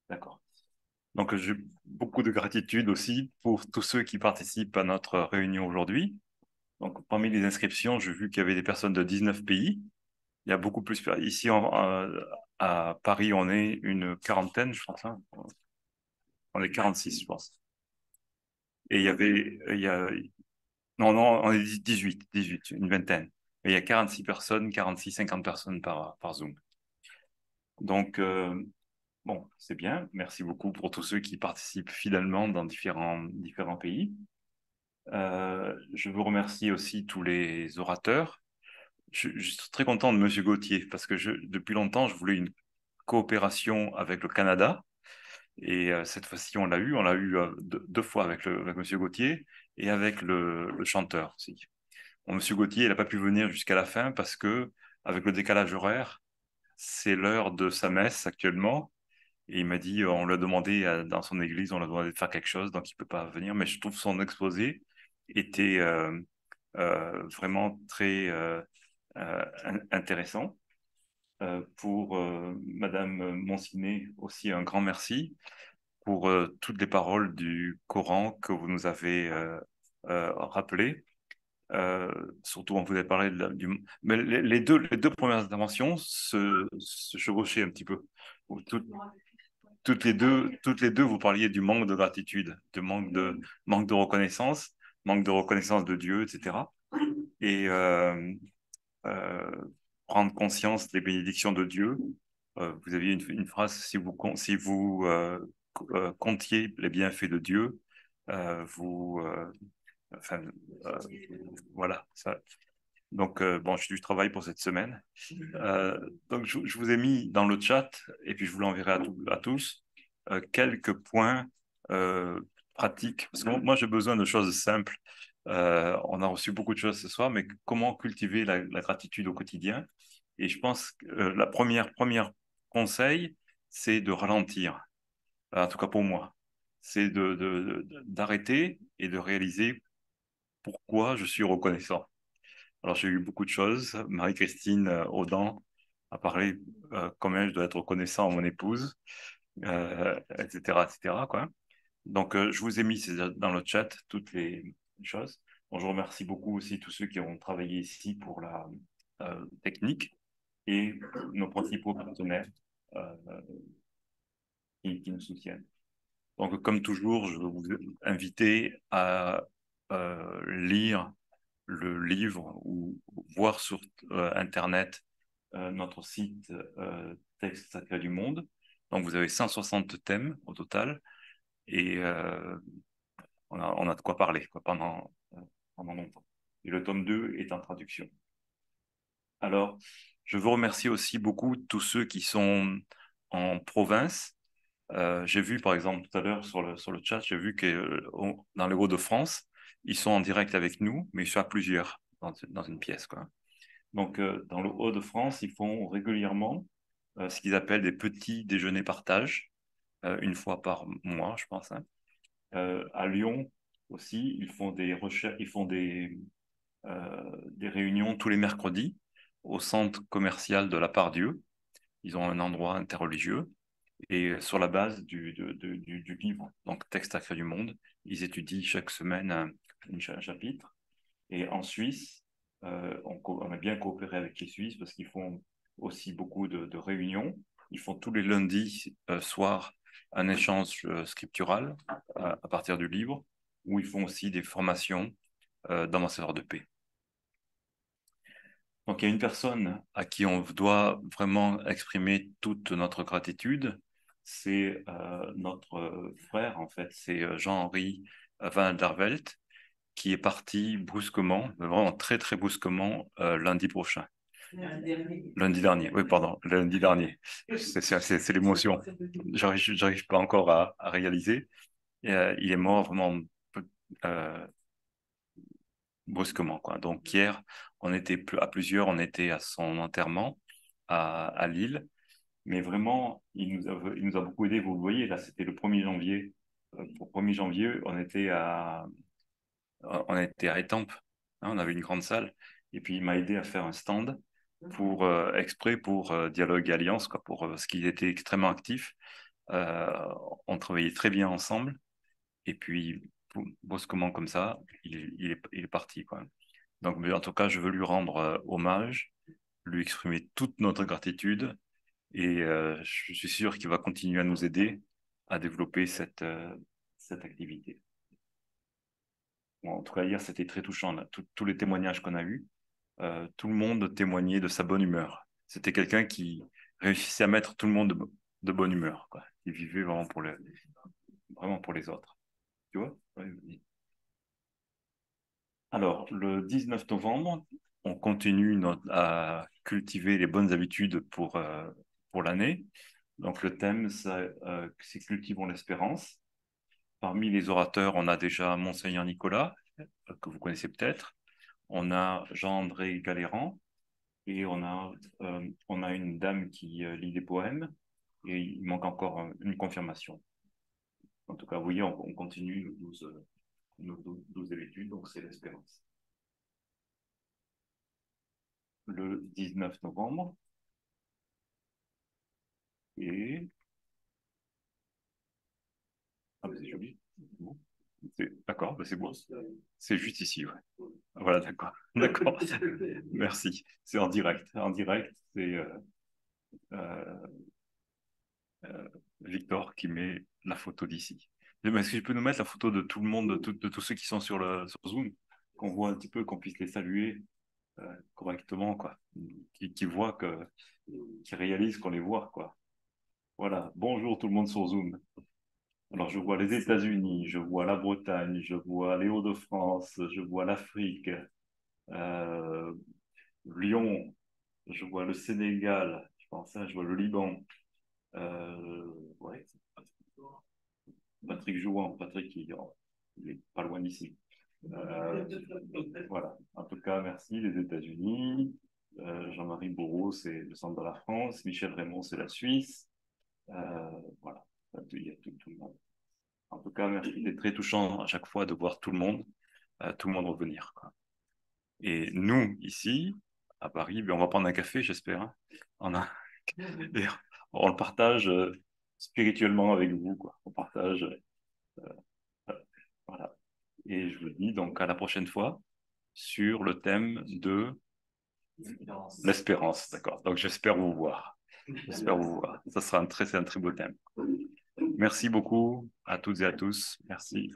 Speaker 13: D'accord. Donc, j'ai beaucoup de gratitude aussi pour tous ceux qui participent à notre réunion aujourd'hui. Donc, parmi les inscriptions, j'ai vu qu'il y avait des personnes de 19 pays. Il y a beaucoup plus. Ici, à Paris, on est une quarantaine, je pense. Hein. On est 46, je pense. Et non, on est 18, une vingtaine. Et il y a 46 personnes, 46, 50 personnes par Zoom. Donc, bon, c'est bien. Merci beaucoup pour tous ceux qui participent fidèlement dans différents pays. Je veux remercier aussi tous les orateurs. Je suis très content de Monsieur Gauthier parce que depuis longtemps, je voulais une coopération avec le Canada. Et cette fois-ci, on l'a eu deux fois avec Monsieur Gauthier et avec le chanteur aussi. Bon, Monsieur Gauthier, il n'a pas pu venir jusqu'à la fin parce que, avec le décalage horaire, c'est l'heure de sa messe actuellement. Et il m'a dit, on l'a demandé dans son église, on l'a demandé de faire quelque chose, donc il ne peut pas venir. Mais je trouve son exposé était vraiment très intéressant. Pour Madame Monsiné, aussi un grand merci pour toutes les paroles du Coran que vous nous avez rappelées. Surtout, on vous a parlé Mais les deux premières interventions se chevauchaient un petit peu. Toutes les deux, vous parliez du manque de gratitude, manque de reconnaissance de Dieu, etc. Et euh, prendre conscience des bénédictions de Dieu. Vous aviez une phrase, si vous comptiez les bienfaits de Dieu, vous, enfin, euh, voilà, ça. Donc, bon, je travaille pour cette semaine. Donc, je vous ai mis dans le chat, et puis je vous l'enverrai à tous, quelques points pratiques. Parce que moi, j'ai besoin de choses simples. On a reçu beaucoup de choses ce soir, mais comment cultiver la gratitude au quotidien? Et je pense que la première conseil, c'est de ralentir. En tout cas pour moi. C'est d'arrêter et de réaliser pourquoi je suis reconnaissant. Alors, j'ai eu beaucoup de choses. Marie-Christine Audan a parlé combien je dois être reconnaissant à mon épouse, etc., etc., quoi. Donc, je vous ai mis dans le chat toutes les choses. Bon, je remercie beaucoup aussi tous ceux qui ont travaillé ici pour la technique et nos principaux partenaires qui nous soutiennent. Donc, comme toujours, je veux vous inviter à lire le livre ou voir sur Internet notre site Texte Sacré du Monde. Donc, vous avez 160 thèmes au total et on a de quoi parler pendant longtemps. Et le tome 2 est en traduction. Alors, je veux remercier aussi beaucoup tous ceux qui sont en province. J'ai vu, par exemple, tout à l'heure sur le chat, j'ai vu que dans les Hauts-de-France, ils sont en direct avec nous, mais ils sont à plusieurs dans une pièce, quoi. Donc, dans le Hauts-de-France, ils font régulièrement ce qu'ils appellent des petits déjeuners partage, une fois par mois, je pense, hein. À Lyon aussi, ils font des recherches, ils font des réunions tous les mercredis au centre commercial de la Part-Dieu. Ils ont un endroit interreligieux. Et sur la base du livre, donc Texte Sacré du Monde, ils étudient chaque semaine un chapitre. Et en Suisse, on a bien coopéré avec les Suisses parce qu'ils font aussi beaucoup de réunions. Ils font tous les lundis soirs un échange scriptural à partir du livre, où ils font aussi des formations d'ambassadeurs de paix. Donc, il y a une personne à qui on doit vraiment exprimer toute notre gratitude, c'est notre frère, en fait, c'est Jean-Henri Van der Velt, qui est parti brusquement, vraiment très, très brusquement, lundi prochain. Lundi dernier, oui, pardon, lundi dernier. C'est l'émotion. J'arrive pas encore à réaliser. Il est mort vraiment brusquement, quoi. Donc hier, on était à plusieurs, on était à son enterrement à Lille, mais vraiment, il nous a beaucoup aidé. Vous le voyez, là, c'était le 1er janvier. Pour 1er janvier, on était à Étampes, hein, on avait une grande salle, et puis il m'a aidé à faire un stand exprès pour Dialogue et Alliance, quoi, parce qu'il était extrêmement actif. On travaillait très bien ensemble, et puis brusquement comme ça, il est parti, quoi. Donc, mais en tout cas, je veux lui rendre hommage, lui exprimer toute notre gratitude, et je suis sûr qu'il va continuer à nous aider à développer cette activité. Bon, en tout cas, hier, c'était très touchant, là. Tous les témoignages qu'on a eus, tout le monde témoignait de sa bonne humeur. C'était quelqu'un qui réussissait à mettre tout le monde de bonne humeur, quoi. Il vivait vraiment pour les autres. Tu vois? Ouais, oui. Alors, le 19 novembre, on continue à cultiver les bonnes habitudes pour l'année. Donc, le thème, c'est Cultivons l'espérance. Parmi les orateurs, on a déjà Monseigneur Nicolas, que vous connaissez peut-être. On a Jean-André Galéran et on a une dame qui lit des poèmes et il manque encore une confirmation. En tout cas, vous voyez, on continue nos 12 habitudes, donc c'est l'espérance. Le 19 novembre et... Ah, c'est joli. Bon. D'accord, bah c'est bon. C'est juste ici, ouais. Voilà, d'accord. D'accord. Merci. C'est en direct. En direct, c'est Victor qui met la photo d'ici. Est-ce que je peux nous mettre la photo de tout le monde, de tous ceux qui sont sur Zoom, qu'on voit un petit peu, qu'on puisse les saluer correctement, quoi. Qui voient qui réalisent qu'on les voit, quoi. Voilà. Bonjour tout le monde sur Zoom. Alors, je vois les États-Unis, je vois la Bretagne, je vois les Hauts-de-France, je vois l'Afrique, Lyon, je vois le Sénégal, je pense, je vois le Liban. Ouais. Patrick Jouan, Patrick, il est pas loin d'ici. Voilà. En tout cas, merci, les États-Unis. Jean-Marie Bourreau, c'est le centre de la France. Michel Raymond, c'est la Suisse. Voilà. Il y a tout le monde. En tout cas, merci. C'est très touchant à chaque fois de voir tout le monde revenir, quoi. Et nous, ici, à Paris, on va prendre un café, j'espère, hein. Et on le partage spirituellement avec vous, quoi. On partage. Voilà. Et je vous dis donc à la prochaine fois sur le thème de l'espérance. D'accord. Donc j'espère vous voir. J'espère vous voir. Ça sera c'est un très beau thème. Merci beaucoup à toutes et à tous. Merci.